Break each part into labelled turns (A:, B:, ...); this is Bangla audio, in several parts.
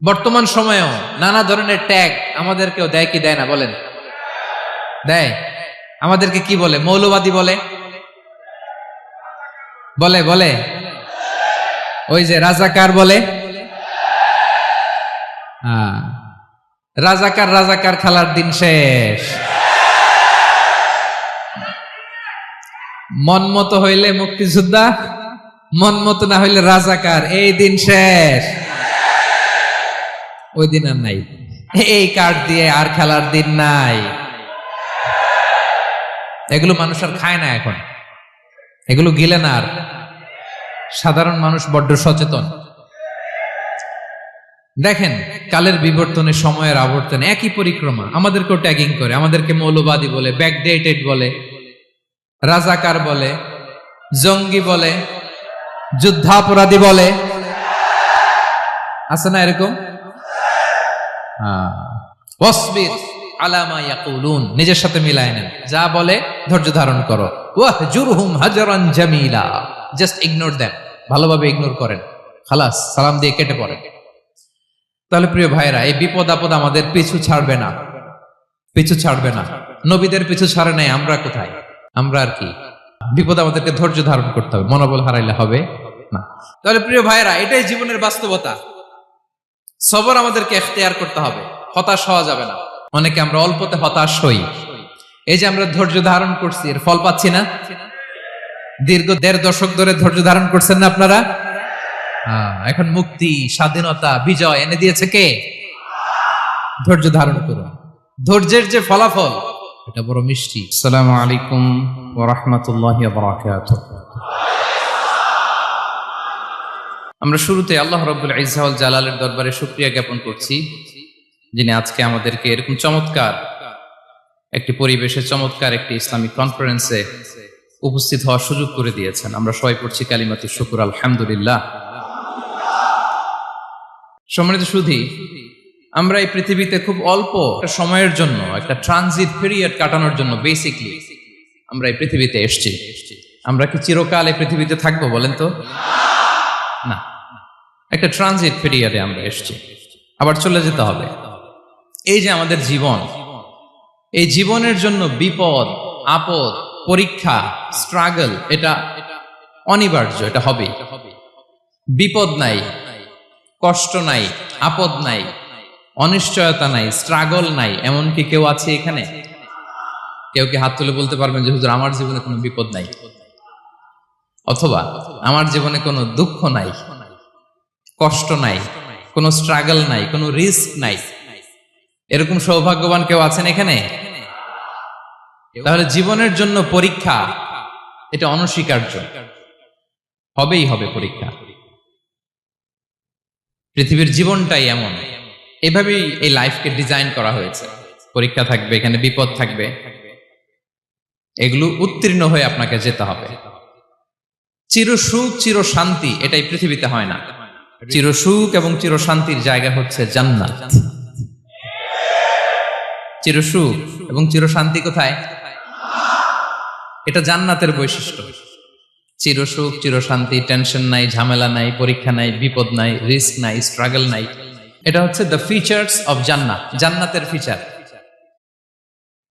A: বর্তমান সময়েও নানা ধরনের ট্যাগ আমাদেরকেও দেয় কি দেয় না বলেন? দেয়। আমাদেরকে কি বলে? মৌলবাদী বলে, বলে বলে ওই যে রাজাকার বলে। হ্যাঁ, রাজাকার রাজাকার খেলার দিন শেষ। মন মতো হইলে মুক্তিযোদ্ধা, মন মতো না হইলে রাজাকার, এই দিন শেষ। ওই দিন আর নাই, এই কার্ড দিয়ে আর খেলার দিন নাই। এগুলো মানুষ আর খায় না এখন, এগুলো গিলে না আর। সাধারণ মানুষ বড্ড সচেতন। দেখেন, কালের বিবর্তনে, সময়ের আবর্তনে একই পরিক্রমা আমাদেরকেও ট্যাগিং করে, আমাদেরকে মৌলবাদী বলে, ব্যাকডেটেড বলে, রাজাকার বলে, জঙ্গি বলে, যুদ্ধাপরাধী বলে। আছে না এরকম? ওয়াসবির আলা মা ইয়াকুলুন, নিজের সাথে মিলায় নেন, যা বলে ধৈর্য ধারণ করো। ওয়াহজুরহুম হাজরান জামিলা, জাস্ট ইগনোর দেম, ভালোভাবে ইগনোর করেন, খালাস, সালাম দিয়ে কেটে পড়েন। তাহলে প্রিয় ভাইরা, এই বিপদ আপদ আমাদের পিছু ছাড়বে না, পিছু ছাড়বে না। নবীদের পিছু ছাড়ে নাই, আমরা কোথায়? আমরা আর কি? বিপদ আমাদেরকে ধৈর্য ধারণ করতে হবে, মনোবল হারাইলে হবে না। তাহলে প্রিয় ভাইরা, এটাই জীবনের বাস্তবতা। সবর আমাদেরকে এখতিয়ার করতে হবে, হতাশ হওয়া যাবে না। অনেকে আমরা অল্পতে হতাশ হই। এই যে আমরা ধৈর্য ধারণ করছি, এর ফল পাচ্ছি না। দীর্ঘ 1.5 দশক ধরে ধৈর্য ধারণ করছেন না আপনারা? এখন মুক্তি, স্বাধীনতা, বিজয় এনে দিয়েছে কে? ধৈর্য ধারণ করুন। ধৈর্যের যে ফলাফল, এটা বড় মিষ্টি। আসসালামু আলাইকুম ওয়া রাহমাতুল্লাহি ওয়া বারাকাতুহু। আমরা শুরুতে আল্লাহ রাব্বুল ইজ্জা ওয়াল জালালের দরবারে শুকরিয়া জ্ঞাপন করছি, যিনি আজকে আমাদেরকে এরকম চমৎকার একটি পরিবেশে, চমৎকার একটি ইসলামিক কনফারেন্সে উপস্থিত হওয়ার সুযোগ করে দিয়েছেন। আমরা সবাই পড়ছি কালিমাতুশ শুকর, আলহামদুলিল্লাহ। সম্মানিত সুধী, আমরা এই পৃথিবীতে খুব অল্প একটা সময়ের জন্য, একটা ট্রানজিট পিরিয়ড কাটানোর জন্য বেসিকলি আমরা এই পৃথিবীতে এসেছি। আমরা কি চিরকাল এই পৃথিবীতে থাকবো বলেন তো? না, একটা ট্রানজিট পিরিয়ডে আমরা এসেছি, আবার চলে যেতে হবে। এই যে আমাদের জীবন, এই জীবনের জন্য বিপদ আপদ, পরীক্ষা, স্ট্রাগল, এটা অনিবার্য, এটা হবে। বিপদ নাই, কষ্ট নাই, আপদ নাই, অনিশ্চয়তা নাই, স্ট্রাগল নাই, এমনকি কেউ আছে এখানে? কেউ কি হাত তুলে বলতে পারবেন যে হুজুর আমার জীবনে কোনো বিপদ নাই, অথবা আমার জীবনে কোনো দুঃখ নাই, কষ্ট নাই, কোনো স্ট্রাগল নাই, কোনো রিস্ক নাই? এরকম সৌভাগ্যবান কেউ আছেন এখানে? তাহলে জীবনের জন্য পরীক্ষা, এটা অনস্বীকার্য, হবেই হবে পরীক্ষা। পৃথিবীর জীবনটাই এমন, এভাবেই এই লাইফকে ডিজাইন করা হয়েছে। পরীক্ষা থাকবে, এখানে বিপদ থাকবে, এগুলো উত্তীর্ণ হয়ে আপনাকে যেতে হবে। চির সুখ, চির শান্তি, এটাই পৃথিবীতে হয় না। চির সুখ এবং চির শান্তির জায়গা হচ্ছে জান্নাত। চির সুখ এবং চির শান্তি কোথায়? এটা জান্নাতের বৈশিষ্ট্য। চির সুখ, চির শান্তি, টেনশন নাই, ঝামেলা নাই, পরীক্ষা নাই, বিপদ নাই, রিস্ক নাই, স্ট্রাগল নাই। এটা হচ্ছে দ্য ফিচার্স অফ জান্নাত, জান্নাতের ফিচার।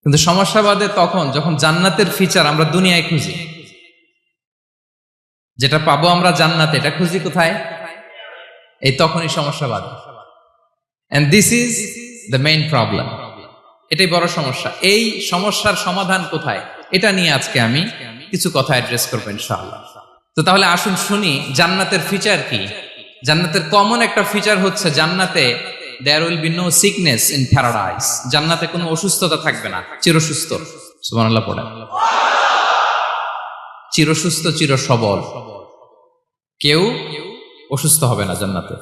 A: কিন্তু সমস্যাবাদে তখন যখন জান্নাতের ফিচার আমরা দুনিয়ায় খুঁজি, যেটা পাবো আমরা জান্নাতে, এটা খুঁজি কোথায়? এই তখনই সমস্যাবাদ। And this is the main problem. এটাই বড় সমস্যা। এই সমস্যার সমাধান কোথায়, এটা নিয়ে আজকে আমি কিছু কথা অ্যাড্রেস করবো ইনশাআল্লাহ। তো তাহলে আসুন শুনি জান্নাতের ফিচার কি। জান্নাতের কমন একটা ফিচার হচ্ছে জান্নাতে there will be no sickness in paradise. জান্নাতে কোনো অসুস্থতা থাকবে না, চিরসুস্থ। সুবহানাল্লাহ পড়েন। চিরসুস্থ, চির সবল, কেউ অসুস্থ হবে না জান্নাতে।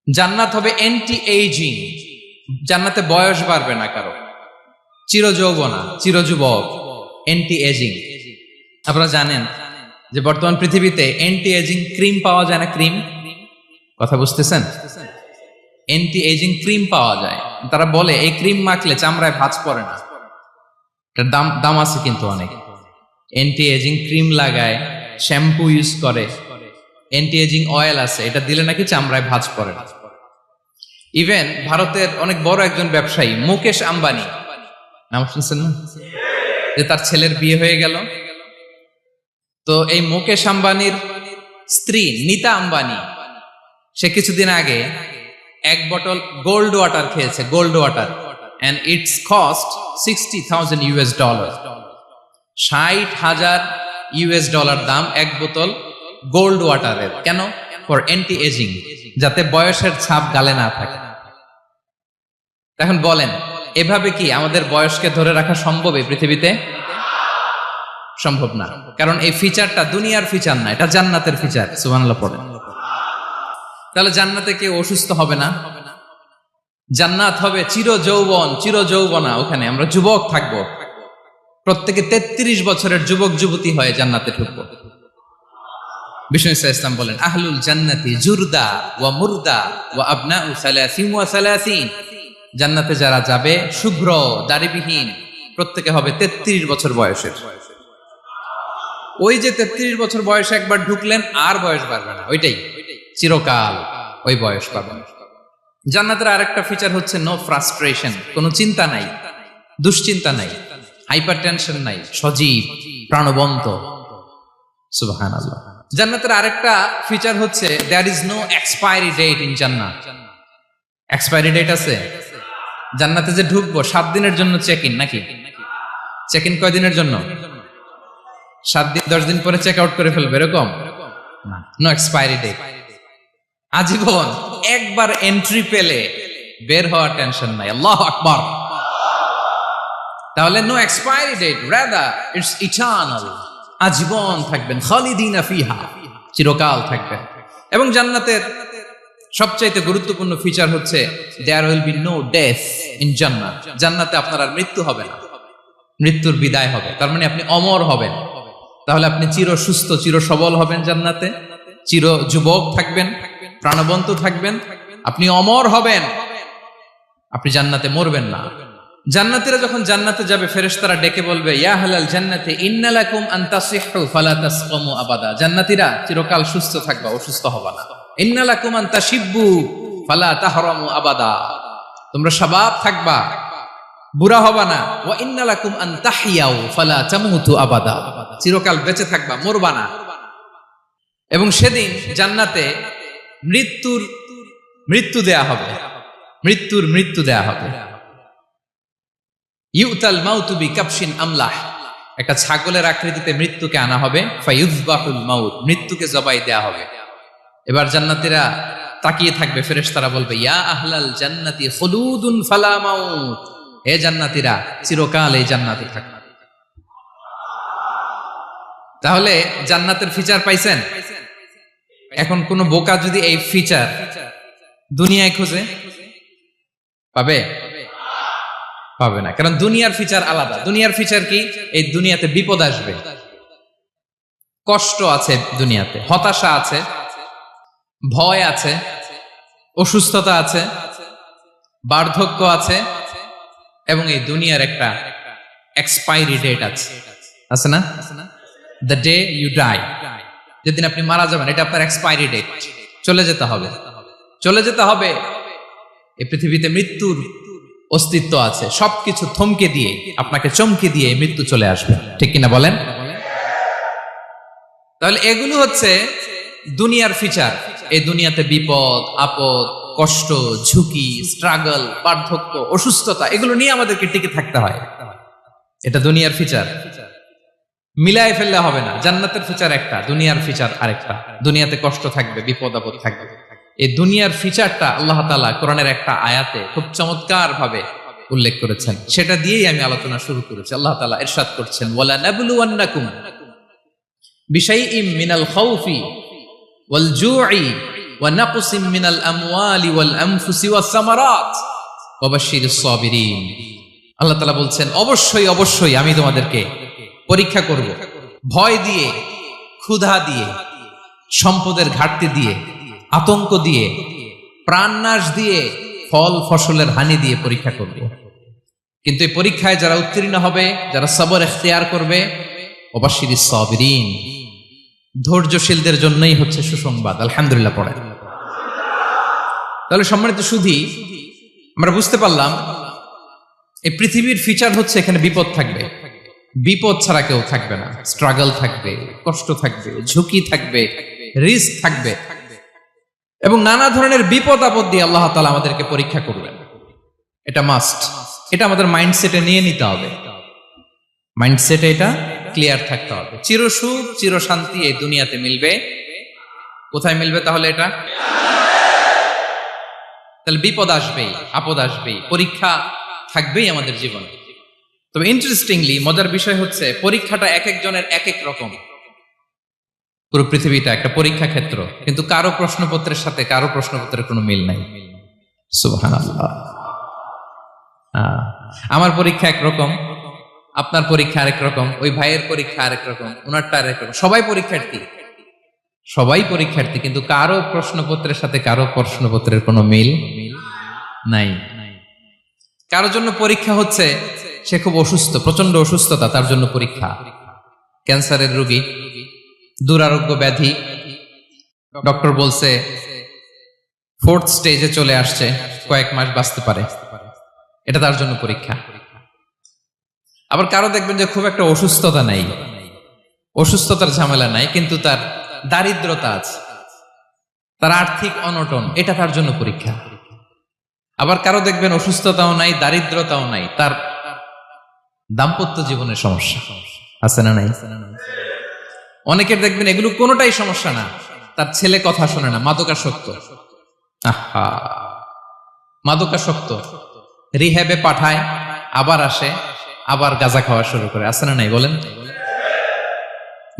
A: জান্নাত হবে অ্যান্টি এইজিং, জান্নাতে বয়স বাড়বে না কারো, চির যৌবনা, চির যুবক, অ্যান্টি এজিং। আপনারা জানেন যে বর্তমান পৃথিবীতে অ্যান্টি এজিং ক্রিম পাওয়া যায় না? ক্রিম, কথা বুঝতেছেন? অ্যান্টি এজিং ক্রিম পাওয়া যায়। তারা বলে এই ক্রিম মাখলে চামড়ায় ভাঁজ পড়ে না। এটার দাম আছে কিন্তু অনেক। অ্যান্টি এজিং ক্রিম লাগায়, শ্যাম্পু ইউজ করে, অ্যান্টি এজিং অয়েল আছে, এটা দিলে নাকি চামড়ায় ভাঁজ পড়ে না। ইভেন ভারতের অনেক বড় একজন ব্যবসায়ী মুকেশ আম্বানি, নাম শুনছেন না, যে তার ছেলের বিয়ে হয়ে গেল। তো এই মুকেশ আম্বানির স্ত্রী নীতা আম্বানি, সে কিছুদিন আগে এক বটল গোল্ড ওয়াটার খেয়েছে, gold water, and it's cost $60,000 $60,000 দাম এক বোতল গোল্ড ওয়াটারের। কেন? ফর অ্যান্টি এজিং, যাতে বয়সের ছাপ গালে না থাকে। এখন বলেন, এভাবে কি আমাদের বয়সকে ধরে রাখা সম্ভব এই পৃথিবীতে? সম্ভব না, কারণ এই ফিচারটা দুনিয়ার ফিচার না, এটা জান্নাতের ফিচার। সুবহানাল্লাহ পড়েন। তাহলে জান্নাতে কেউ অসুস্থ হবে না, জান্নাত হবে চির যৌবন, চির যৌবনা। ওখানে আমরা যুবক থাকবো, প্রত্যেকে 33 বছরের যুবক যুবতী হয়ে জান্নাতে ঢুকবো। বিষ্ণু ইসলাম বলেন, আহলুল জান্নাতি জুরদা ওয়া মুরদা ওয়া আবনাউ সালাসিন ওয়া সালাসিন। জান্নাতে যারা যাবে শুভ্র দাড়িবিহীন, প্রত্যেকে হবে 33 বছর বয়সের। ওই যে 33 বছর বয়সে একবার ঢুকলেন, আর বয়স বাড়বে না, ওইটাই চিরকাল ওই বয়স পাবেন। জান্নাতের আরেকটা ফিচার হচ্ছে নো ফ্রাস্ট্রেশন, কোনো চিন্তা নাই, দুশ্চিন্তা নাই, হাইপার টেনশন নাই, সজীব প্রাণবন্ত। সুবহানাল্লাহ। জান্নাতের আরেকটা ফিচার হচ্ছে there is no expiry date in জান্নাত। এক্সপায়ারি ডেট আছে? জান্নাতে যে ঢুকবো 7 দিনের জন্য চেক ইন, নাকি? চেক ইন কয় দিনের জন্য? 7 দিন, 10 দিন পরে চেক আউট করে ফেলবে, এরকম না। নো এক্সপায়ারি ডেট, আজীবন। একবার এন্ট্রি পেলে বের হওয়ার টেনশন নাই। আল্লাহু আকবার। তাহলে no expiry date, rather it's eternal, আজীবন থাকবেন, খালিদিনা ফিহা, চিরকাল থাকবেন। এবং জান্নাতের সবচাইতে গুরুত্বপূর্ণ ফিচার হচ্ছে there will be no death in জান্নাত। জান্নাতে আপনার আর মৃত্যু হবে না, মৃত্যুর বিদায় হবে। তার মানে আপনি অমর হবেন। তাহলে আপনি চির সুস্থ, চির সবল হবেন জান্নাতে, চির যুবক থাকবেন, প্রাণবন্ত থাকবেন, আপনি অমর হবেন, আপনি জান্নাতে মরবেন না। জান্নাতীরা যখন জান্নাতে যাবে, ফেরেশতারা ডেকে বলবে, ইয়া আহলাল জান্নাতি ইন্না লাকুম আন তাসিহু ফালা তাসকামু আবাদা। জান্নাতীরা চিরকাল সুস্থ থাকবা, অসুস্থ হবা না। ইন্না লাকুম আন তাশিব্বু ফালা তাহরামু আবাদা, তোমরা শাবাব থাকবা, বুড়া হবা না। ওয়া ইন্না লাকুম আন তাহইয়াউ ফালা তামুতু আবাদা, চিরকাল বেঁচে থাকবা, মরবা না। এবং সেদিন জান্নাতে মৃত্যু দেয়া হবে, মৃত্যু দেয়া হবে। ইউতাল মাউতু বিকাবশিন আমলাহ, একটা ছাগলের আকৃতিতে মৃত্যুকে আনা হবে। ফায়ুযবাহুল মাউত, মৃত্যুকে জবাই দেয়া হবে। এবার জান্নাতীরা তাকিয়ে থাকবে, ফেরেশতারা বলবে, ইয়া আহলাল জান্নাতি খুলুদুন ফালা মাউত, হে জান্নাতীরা চিরকাল এই জান্নাতে থাকবে। তাহলে জান্নাতের ফিচার পাইছেন। এখন কোন বোকা যদি এই ফিচার দুনিয়ায় খোঁজে, পাবে? পাবে না, কারণ দুনিয়ার ফিচার আলাদা। দুনিয়ার ফিচার কি? এই দুনিয়াতে বিপদ আসবে, কষ্ট আছে দুনিয়াতে, হতাশা আছে, ভয় আছে, অসুস্থতা আছে, বার্ধক্য আছে, এবং এই দুনিয়ার একটা এক্সপায়ারি ডেট আছে না? দ্য ডে ইউ ডাই, যেদিন আপনি মারা যাবেন, এটা আপনার এক্সপায়ারি ডেট। চলে যেতে হবে, চলে যেতে হবে। এই পৃথিবীতে মৃত্যুর অস্তিত্ব আছে। সবকিছু থমকে দিয়ে, আপনাকে চমকে দিয়ে মৃত্যু চলে আসবে, ঠিক কিনা বলেন? তাহলে এগুলো হচ্ছে দুনিয়ার ফিচার। এই দুনিয়াতে বিপদ আপদ, কষ্ট, ঝুঁকি, স্ট্রাগল, বার্ধক্য, অসুস্থতা, এগুলো নিয়ে আমাদেরকে টিকে থাকতে হয়। এটা দুনিয়ার ফিচার, মিলাই ফেললে হবে না। জান্নাতের ফিচার একটা, দুনিয়ার ফিচার আরেকটা। দুনিয়াতে কষ্ট থাকবে, বিপদ আপদ থাকবে। এই দুনিয়ার ফিচারটা আল্লাহ তাআলা কোরআনের একটা আয়াতে খুব চমৎকার ভাবে উল্লেখ করেছেন। সেটা দিয়েই আমি আলোচনা শুরু করেছি। আল্লাহ তাআলা ইরশাদ করছেন, ওয়ালা নাবলুওয়ান্নাকুম বিশাইইম মিনাল খাউফি ওয়াল জুই ওয়া নাকসিম মিনাল আমওয়ালি ওয়াল আনফুসি ওয়াস সামারাত ওয়া বাশশিরিস সাবিরিন। আল্লাহ তাআলা বলছেন, অবশ্যই অবশ্যই আমি তোমাদেরকে পরীক্ষা করব, ভয় দিয়ে, ক্ষুধা দিয়ে, সম্পদের ঘাটতি দিয়ে, আতঙ্ক দিয়ে, প্রাণনাশ দিয়ে, ফল ফসলের হানি দিয়ে পরীক্ষা করব। কিন্তু এই পরীক্ষায় যারা উত্তীর্ণ হবে, যারা সবর ইখতিয়ার করবে, ওয়াবাশশিরিস সাবিরিন, ধৈর্যশীলদের জন্যই হচ্ছে সুসংবাদ। আলহামদুলিল্লাহ পড়ে। তাহলে সম্মানিত সুধী, আমরা বুঝতে পারলাম এই পৃথিবীর ফিচার হচ্ছে এখানে বিপদ থাকবে, বিপদ ছাড়া কেউ থাকবে না। স্ট্রাগল থাকবে, কষ্ট থাকবে, ঝুঁকি থাকবে, রিস্ক থাকবে, এবং নানা ধরনের বিপদ আপদ দিয়ে আল্লাহ তাআলা আমাদেরকে পরীক্ষা করবেন। এটা মাস্ট, এটা আমাদের মাইন্ডসেটে নিয়ে নিতে হবে, মাইন্ডসেটে এটা ক্লিয়ার থাকতে হবে। চিরসুখ চিরশান্তি এই দুনিয়াতে মিলবে, কোথায় মিলবে তাহলে এটা? তাহলে বিপদ আসবেই, আপদ আসবেই, পরীক্ষা থাকবেই আমাদের জীবনে। তবে ইন্টারেস্টিংলি মজার বিষয় হচ্ছে পরীক্ষাটা এক একজনের এক এক রকম। পুরো পৃথিবীটা একটা পরীক্ষা ক্ষেত্র, কিন্তু কারো প্রশ্নপত্রের সাথে কারো প্রশ্নপত্রের কোনো মিল নাই। সুবহানাল্লাহ। আমার পরীক্ষা একরকম, আপনার পরীক্ষা আরেক রকম, ওই ভাইয়ের পরীক্ষা আরেক রকম, ওনারটা আরেক রকম। সবাই পরীক্ষার্থী, সবাই পরীক্ষার্থী, কিন্তু কারো প্রশ্নপত্রের সাথে কারো প্রশ্নপত্রের কোনো মিল নাই। কারো জন্য পরীক্ষা হচ্ছে সে খুব অসুস্থ, প্রচন্ড অসুস্থতা, তার জন্য পরীক্ষা। ক্যান্সারের রোগী, দুরারোগ্য ব্যাধি, ডক্টর বলছে 4th স্টেজে চলে আসছে, কয়েক মাস বাঁচতে পারে, এটা তার জন্য পরীক্ষা। আবার কারো দেখবেন যে খুব একটা অসুস্থতা নাই, অসুস্থতার ঝামেলা নাই, কিন্তু তার দারিদ্রতা আছে, তার আর্থিক অনটন, এটা তার জন্য পরীক্ষা। আবার কারো দেখবেন অসুস্থতাও নাই, দারিদ্রতাও নাই, তার দাম্পত্য জীবনের সমস্যা আছে না নাই? অনেকের দেখবেন এগুলো কোনোটাই সমস্যা না, তার ছেলে কথা শোনে না, মাদকাসক্ত। আহা, মাদকাসক্ত, রিহ্যাবে পাঠায়, আবার আসে, আবার গাঁজা খাওয়া শুরু করে, আছে না নাই বলেন?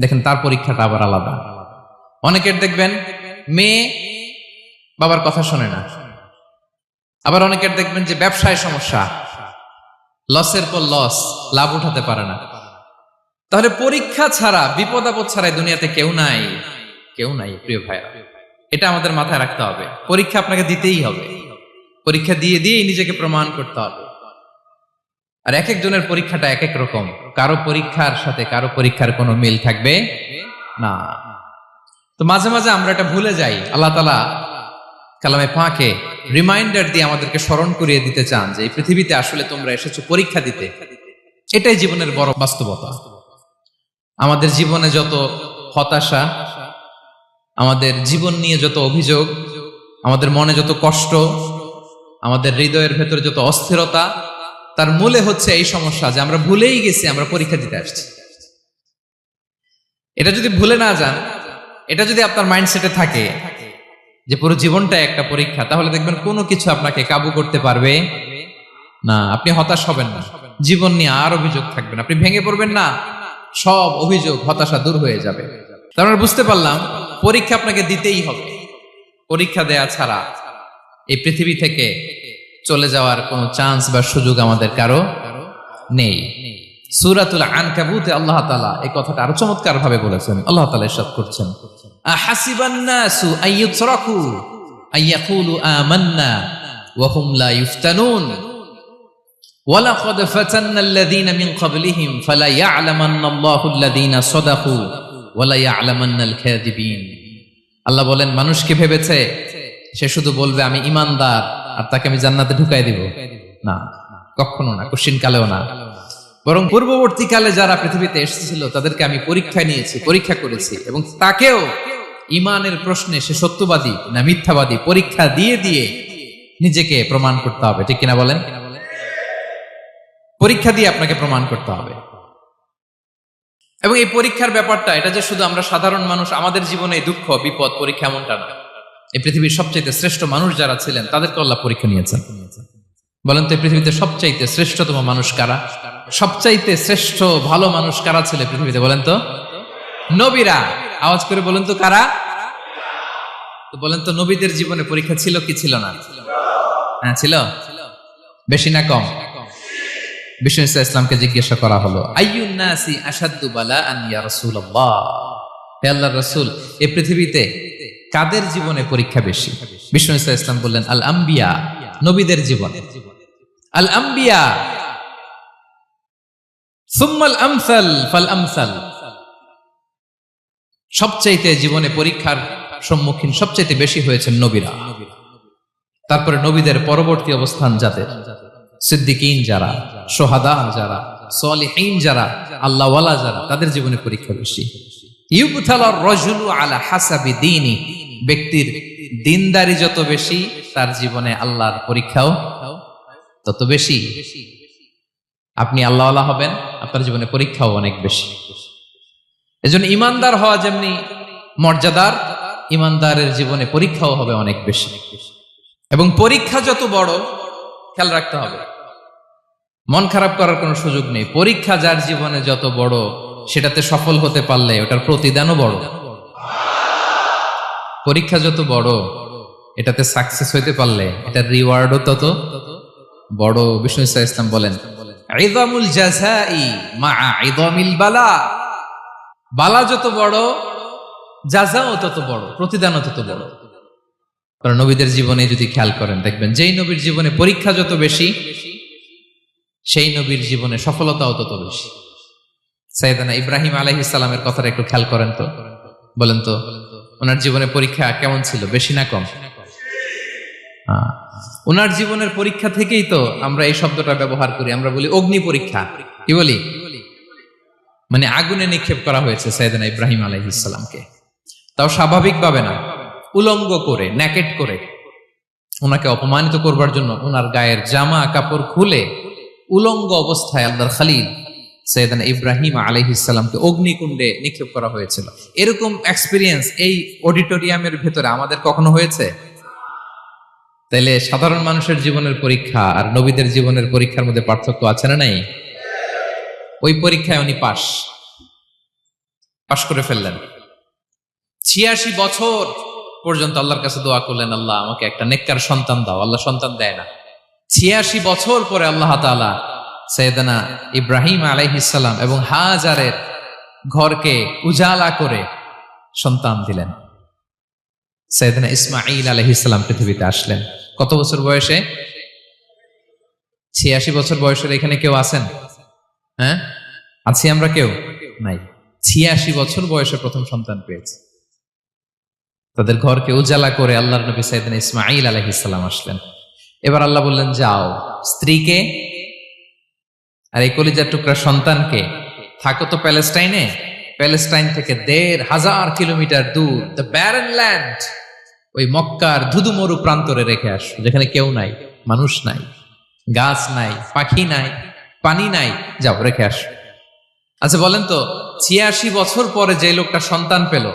A: দেখেন তার পরীক্ষাটা আবার আলাদা। অনেকের দেখবেন মেয়ে বাবার কথা শোনে না। আবার অনেকের দেখবেন যে ব্যবসায় সমস্যা, লসের পর লস, লাভ উঠাতে পারে না। তাহলে পরীক্ষা ছাড়া, বিপদ আপদ ছাড়া দুনিয়াতে কেউ নাই, কেউ নাই প্রিয় ভাইরা। এটা আমাদের মাথায় রাখতে হবে। পরীক্ষা আপনাকে দিতেই হবে, পরীক্ষা দিয়ে দিয়েই নিজেকে প্রমাণ করতে হবে। আর এক একজনের পরীক্ষাটা এক এক রকম, কারো পরীক্ষার সাথে কারো পরীক্ষার কোনো মিল থাকবে না। তো মাঝে মাঝে আমরা এটা ভুলে যাই। আল্লাহ তাআলা কালামে পাকে রিমাইন্ডার দিয়ে আমাদেরকে স্মরণ করিয়ে দিতে চান যে এই পৃথিবীতে আসলে তোমরা এসেছো পরীক্ষা দিতে। এটাই জীবনের বড় বাস্তবতা। আমাদের জীবনে যত হতাশা, আমাদের জীবন নিয়ে যত অভিযোগ, আমাদের মনে যত কষ্ট, আমাদের হৃদয়ের ভেতরে যত অস্থিরতা, তার মূলে হচ্ছে এই সমস্যা যে আমরা ভুলেই গেছি আমরা পরীক্ষা দিতে আসছি। এটা যদি ভুলে না যান, এটা যদি আপনার মাইন্ডসেটে থাকে যে পুরো জীবনটা একটা পরীক্ষা, তাহলে দেখবেন কোনো কিছু আপনাকে কাবু করতে পারবে না। আপনি হতাশ হবেন না, জীবন নিয়ে আর অভিযোগ থাকবে না, আপনি ভেঙে পড়বেন না, সব অভিযোগ হতাশা দূর হয়ে যাবে। তার মানে বুঝতে পারলাম পরীক্ষা আপনাকে দিতেই হবে। পরীক্ষা দেয়া ছাড়া এই পৃথিবী থেকে চলে যাওয়ার কোনো চান্স বা সুযোগ আমাদের কারো নেই। সূরাতুল আনকাবুতে আল্লাহ তাআলা এই কথাটা আরো চমৎকার ভাবে বলেছেন। আল্লাহ তাআলা ইরশাদ করছেন, আহাসিবান নাসু আইয়ুতরাকু আইয়াকুলু আমান্না ওয়া হুম লা ইফতানুন ওয়ালাকাদ ফাতান্নাল্লাযীনা মিন ক্বাবলিহিম ফালা ইয়া'লামান্নাল্লাহু আল্লাযীনা সাদাকু ওয়া লা ইয়া'লামান্নাল কাযিবিন। আল্লাহ বলেন, মানুষ কি ভেবেছে সে শুধু বলবে আমি ঈমানদার আর তাকে আমি জান্নাতে ঢুকাই দিব? না, কখনো না, কোশ্চিন কালেও না। বরং পূর্ববর্তীকালে যারা পৃথিবীতে এসেছিল তাদেরকে আমি পরীক্ষা নিয়েছি, পরীক্ষা করেছি, এবং তাকেও ঈমানের প্রশ্নে সে সত্যবাদী না মিথ্যাবাদী পরীক্ষা দিয়ে দিয়ে নিজেকে প্রমাণ করতে হবে। ঠিক কিনা বলেন? পরীক্ষা দিয়ে আপনাকে প্রমাণ করতে হবে। এবং এই পরীক্ষার ব্যাপারটা, এটা যে শুধু আমরা সাধারণ মানুষ আমাদের জীবনে দুঃখ বিপদ পরীক্ষা এমনটা না। এই পৃথিবীর সবচাইতে শ্রেষ্ঠ মানুষ যারা ছিলেন তাদেরকে আল্লাহ পরীক্ষা নিয়েছেন। বলেন তো এই পৃথিবীতে সবচাইতে শ্রেষ্ঠতম মানুষ কারা? সবচাইতে শ্রেষ্ঠ ভালো মানুষ কারা ছিল পৃথিবীতে? বলেন তো নবীরা। আওয়াজ করে বলেন তো কারা? তো বলেন তো নবীদের জীবনে পরীক্ষা ছিল কি ছিল না? হ্যাঁ ছিল। বেশি না কম? বিষ্ণু ইসলামকে জিজ্ঞাসা করা হলো, আইয়ুন নাসি আশাদ্দু বালাআন ইয়া রাসূলুল্লাহ, হে আল্লাহর রাসূল এই পৃথিবীতে কাদের জীবনে পরীক্ষা বেশি? বিষ্ণু ইসলাম বললেন, আল আম্বিয়া, নবীদের জীবন। আল আম্বিয়া সুম্মাল আমসাল ফাল আমসাল, সবচাইতে জীবনে পরীক্ষার সম্মুখীন সবচাইতে বেশি হয়েছেন নবীরা। তারপরে নবীদের পরবর্তী অবস্থান যাদের, সিদ্দিকিন যারা, সোহাদা যারা, সলিহিন যারা, আল্লাহওয়ালা যারা, তাদের জীবনে পরীক্ষা বেশি। ইউবতালার রাজুলু আলা হাসাবি দীনি, ব্যক্তির দিনদারি যত বেশি তার জীবনে আল্লাহর পরীক্ষাও তত বেশি। আপনি আল্লাহওয়ালা হবেন, আপনার জীবনে পরীক্ষাও অনেক বেশি। এজন্য ইমানদার হওয়া যেমনি মর্যাদার, ইমানদারের জীবনে পরীক্ষাও হবে অনেক বেশি। এবং পরীক্ষা যত বড়, খেয়াল রাখতে হবে, মন খারাপ করার কোনো সুযোগ নেই। পরীক্ষা যার জীবনে যত বড়, সেটাতে সফল হতে পারলে ওটার প্রতিদানও বড়। পরীক্ষা যত বড়, এটাতে সাকসেস হইতে পারলে এটার রিওয়ার্ডও তত বড়। বিষ্ণু ইসলাম বলেন, ইযামুল জাযাই মাআ ইযামিল বালা, বালা যত বড়, জাযাও তত বড়, প্রতিদানও তত বড়। কারণ নবীদের জীবনে যদি খেয়াল করেন, দেখবেন যেই নবীর জীবনে পরীক্ষা যত বেশি, সেই নবীর জীবনে সফলতাও তত বেশি। সাইয়েদনা ইব্রাহিম আলাইহিস সালামের কথাটা একটু খেয়াল করেন তো, বলেন তো ওনার জীবনে পরীক্ষা কেমন ছিল, বেশি না কম? ওনার জীবনের পরীক্ষা থেকেই তো আমরা এই শব্দটা ব্যবহার করি, আমরা বলি অগ্নি পরীক্ষা। কি বলি? মানে আগুনে নিক্ষেপ করা হয়েছে সাইয়েদনা ইব্রাহিম আলাইহিস সালামকে, তাও স্বাভাবিকভাবে না, উলঙ্গ করে, ন্যাকেট করে ওনাকে অপমানিত করবার জন্য ওনার গায়ের জামা কাপড় খুলে উলঙ্গ অবস্থায় আল্লাহর খলিল সাইয়েদনা ইব্রাহিম আলাইহিস সালামকে অগ্নিকুণ্ডে নিক্ষেপ করা হয়েছিল। এরকম এক্সপেরিয়েন্স এই অডিটোরিয়ামের ভেতরে আমাদের কখনো হয়েছে? তাইলে সাধারণ মানুষের জীবনের পরীক্ষা আর নবীদের জীবনের পরীক্ষার মধ্যে পার্থক্য আছে না নাই? ওই পরীক্ষায় উনি পাশ করে ফেললেন। 86 বছর পর্যন্ত আল্লাহর কাছে দোয়া করলেন, আল্লাহ আমাকে একটা নেককার সন্তান দাও। আল্লাহ সন্তান দেয় না। 86 বছর পরে আল্লাহ তাআলা সাইয়েদনা ইব্রাহিম আলাইহিস সালাম এবং হাজারের ঘরকে উজালা করে সন্তান দিলেন। সাইয়েদনা ইসমাঈল আলাইহিস সালাম পৃথিবীতে আসলেন কত বছর বয়সে? 86 বছর বয়সের এখানে কেউ আছেন? হ্যাঁ, আছি আমরা? কেউ নাই। 86 বছর বয়সে প্রথম সন্তান পেয়েছে। তাদের ঘরকে উজালা করে আল্লাহর নবী সাইয়েদনা ইসমাঈল আলাইহিস সালাম আসলেন। এবার আল্লাহ বললেন, যাও স্ত্রীকে আর এই কলিজার টুকরা সন্তানকে, থাকো তো প্যালেস্টাইনে, প্যালেস্টাইন থেকে ১,৫০০ কিলোমিটার দূর, দ্য ব্যারেন ল্যান্ড, ওই মক্কার ধুধুমরু প্রান্তরে রেখে আসো, যেখানে কেউ নাই, মানুষ নাই, গাছ নাই, পাখি নাই, পানি নাই, যাও রেখে আসো। আচ্ছা বলেন তো, ৮৬ বছর পরে যে লোকটা সন্তান পেল,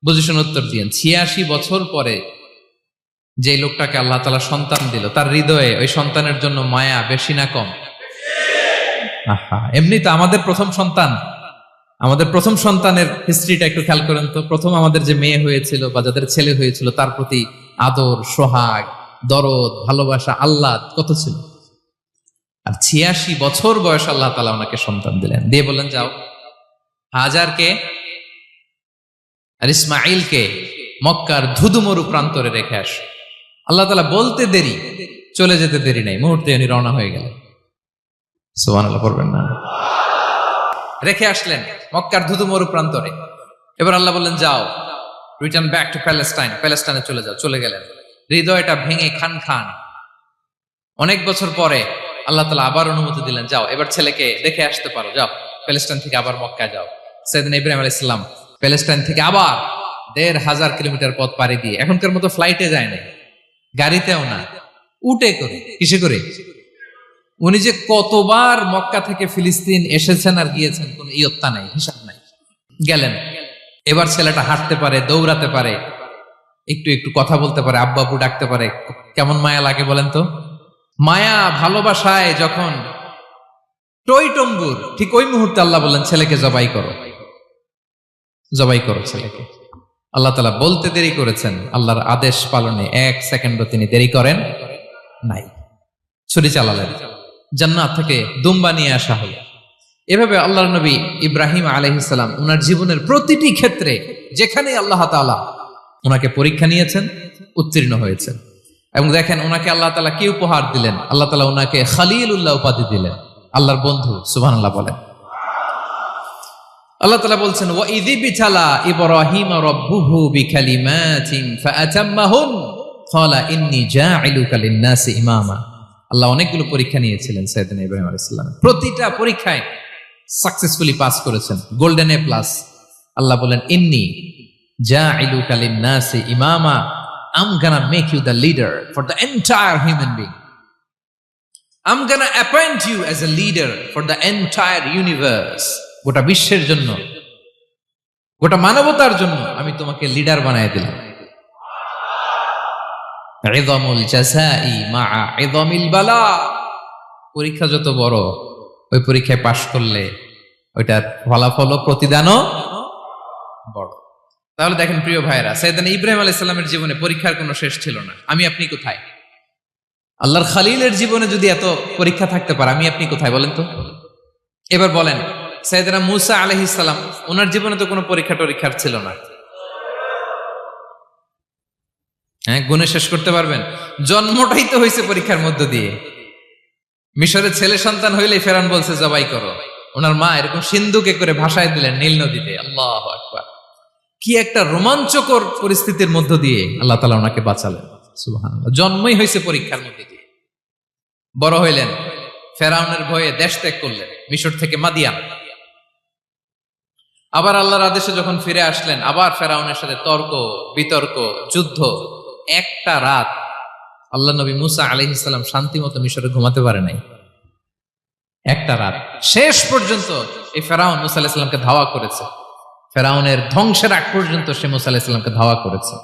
A: বুঝে শুনে উত্তর দিয়েন, ৮৬ বছর পরে যে লোকটাকে আল্লাহ তাআলা সন্তান দিল, তার হৃদয়ে ওই সন্তানের জন্য মায়া বেশি না কম? এমনি তো আমাদের প্রথম সন্তানের হিস্ট্রিটা একটু খেয়াল করেন তো। প্রথম আমাদের যে মেয়ে হয়েছিল বা যাদের ছেলে হয়েছিল, তার প্রতি আদর, সোহাগ, দরদ, ভালোবাসা, আল্লাহ কত ছিল। আর ৮৬ বছর বয়স আল্লাহ তাআলা ওনাকে সন্তান দিলেন, দিয়ে বললেন, যাও হাজারকে আর ইসমাঈলকে মক্কার ধুধুমরু প্রান্তরে রেখে আস। আল্লাহ তাআলা বলতে দেরি, চলে যেতে দেরি নাই, মুহূর্তে উনি রওনা হয়ে গেলেন। সুবহানাল্লাহ পড়বেন না? রেখে আসলেন মক্কার ধুধুমরু প্রান্তরে। এবার আল্লাহ বললেন, যাও রিটার্ন ব্যাক টু প্যালেস্টাইন, প্যালেস্টাইনে চলে যাও। চলে গেলেন, হৃদয়টা ভেঙে খান খান। অনেক বছর পরে আল্লাহ তাআলা আবার অনুমতি দিলেন, যাও এবার ছেলেকে দেখে আসতে পারো, যাও প্যালেস্টাইন থেকে আবার মক্কায় যাও। সাইয়েদনা ইব্রাহিম আলাইহিস সালাম প্যালেস্টাইন থেকে আবার ১,৫০০ কিলোমিটার পথ পাড়ি দিয়ে, এখনকার মতো ফ্লাইটে যায় না, গাড়িতেও না, উটে করে। কিসে করে? উনি যে কতবার মক্কা থেকে ফিলিস্তিন এসেছেন আর গিয়েছেন, কোন ইয়ত্তা নাই, হিসাব নাই। গেলেন, এবার ছেলেটা হাঁটতে পারে, দৌড়াতে পারে, একটু একটু কথা বলতে পারে, আব্বু আব্বু ডাকতে পারে। কেমন মায়া লাগে বলেন তো? মায়া ভালোবাসায় যখন টইটম্বুর, ঠিক ওই মুহূর্তে আল্লাহ বললেন, ছেলেকে জবাই করো, জবাই করো ছেলেকে। আল্লাহ তাআলা বলতে দেরি করেছেন, আল্লাহর আদেশ পালনে ১ সেকেন্ডও তিনি দেরি করেন নাই। ছুরি চালালেন, জান্নাত থেকে দুম্বা নিয়ে আসা হলো। এভাবে আল্লাহর নবী ইব্রাহিম আলাইহিস সালাম উনার জীবনের প্রতিটি ক্ষেত্রে যেখানে আল্লাহ তাআলা উনাকে পরীক্ষা নিয়েছেন, উত্তীর্ণ হয়েছেন। এবং দেখেন উনাকে আল্লাহ তাআলা কি উপহার দিলেন। আল্লাহ তাআলা উনাকে খলিলুল্লাহ উপাধি দিলেন, আল্লাহর বন্ধু। সুবহানাল্লাহ বলেন। আল্লাহ তাআলা বলছেন, ওয়া ইযি বিতালা ইব্রাহিম রাব্বুহু বিকালিমাতিন ফাআতাম্মাহুন, ক্বালা ইন্নী জাইলুকা লিন-নাসি ইমামা। আল্লাহ অনেকগুলো পরীক্ষা নিয়েছিলেন সাইয়েদনা ইব্রাহিম আলাইহিস সালাম, প্রতিটা পরীক্ষায় সাকসেসফুলি পাস করেছেন, গোল্ডেন এ প্লাস। আল্লাহ বলেন ইন্নী জাইলুকা লিন-নাসি ইমামা, I'm gonna make you the leader for the entire human being. I'm gonna appoint you as a leader for the entire universe. গোটা বিশ্বের জন্য, গোটা মানবতার জন্য আমি তোমাকে লিডার বানায় দিলাম। ইযামুল জাযাই মা'a ইযামিল বালা। পরীক্ষা যত বড়, ওই পরীক্ষায় পাশ করলে ওইটার ফলাফল ও প্রতিদানও বড়। তাহলে দেখেন প্রিয় ভাইরা, সাইয়েদনা ইব্রাহিম আলাইহিস সালামের জীবনে পরীক্ষার কোনো শেষ ছিল না। আমি আপনি কোথায়? আল্লাহর খলিলের জীবনে যদি এত পরীক্ষা থাকতে পারে, আমি আপনি কোথায় বলেন তো? এবার বলেন, সাইয়েদনা মূসা আলাইহিস সালাম, ওনার জীবনে তো কোনো পরীক্ষার ছিল না। হ্যাঁ, গুণে শেষ করতে পারবেন? জন্মটাই তো হয়েছে পরীক্ষার মধ্য দিয়ে। মিশরের ছেলে সন্তান হইলেই ফেরাউন বলছে জবাই করো। ওনার মা এরকম সিন্ধুকে করে ভাসায় দিলেন নীল নদীতে। আল্লাহু আকবার! কি একটা রোমাঞ্চকর পরিস্থিতির মধ্য দিয়ে আল্লাহ তাআলা ওনাকে বাঁচালেন। সুবহানাল্লাহ। জন্মই হয়েছে পরীক্ষার মধ্যে দিয়ে। বড় হইলেন, ফেরাউনের ভয়ে দেশ ত্যাগ করলেন, মিশর থেকে মাদিয়ান। আবার আল্লাহর আদেশে যখন ফিরে আসলেন, আবার ফেরাউনের সাথে তর্ক বিতর্ক, যুদ্ধ। একটা রাত আল্লাহ নবী মূসা আলাইহিস সালাম শান্তি মতো মিশরে ঘুমাতে পারে নাই। একটা রাত। শেষ পর্যন্ত এই ফেরাউন মূসা আলাইহিস সালামকে ধাওয়া করেছে। ফেরাউনের ধ্বংসের আগ পর্যন্ত সে মূসা আলাইহিস সালামকে ধাওয়া করেছে।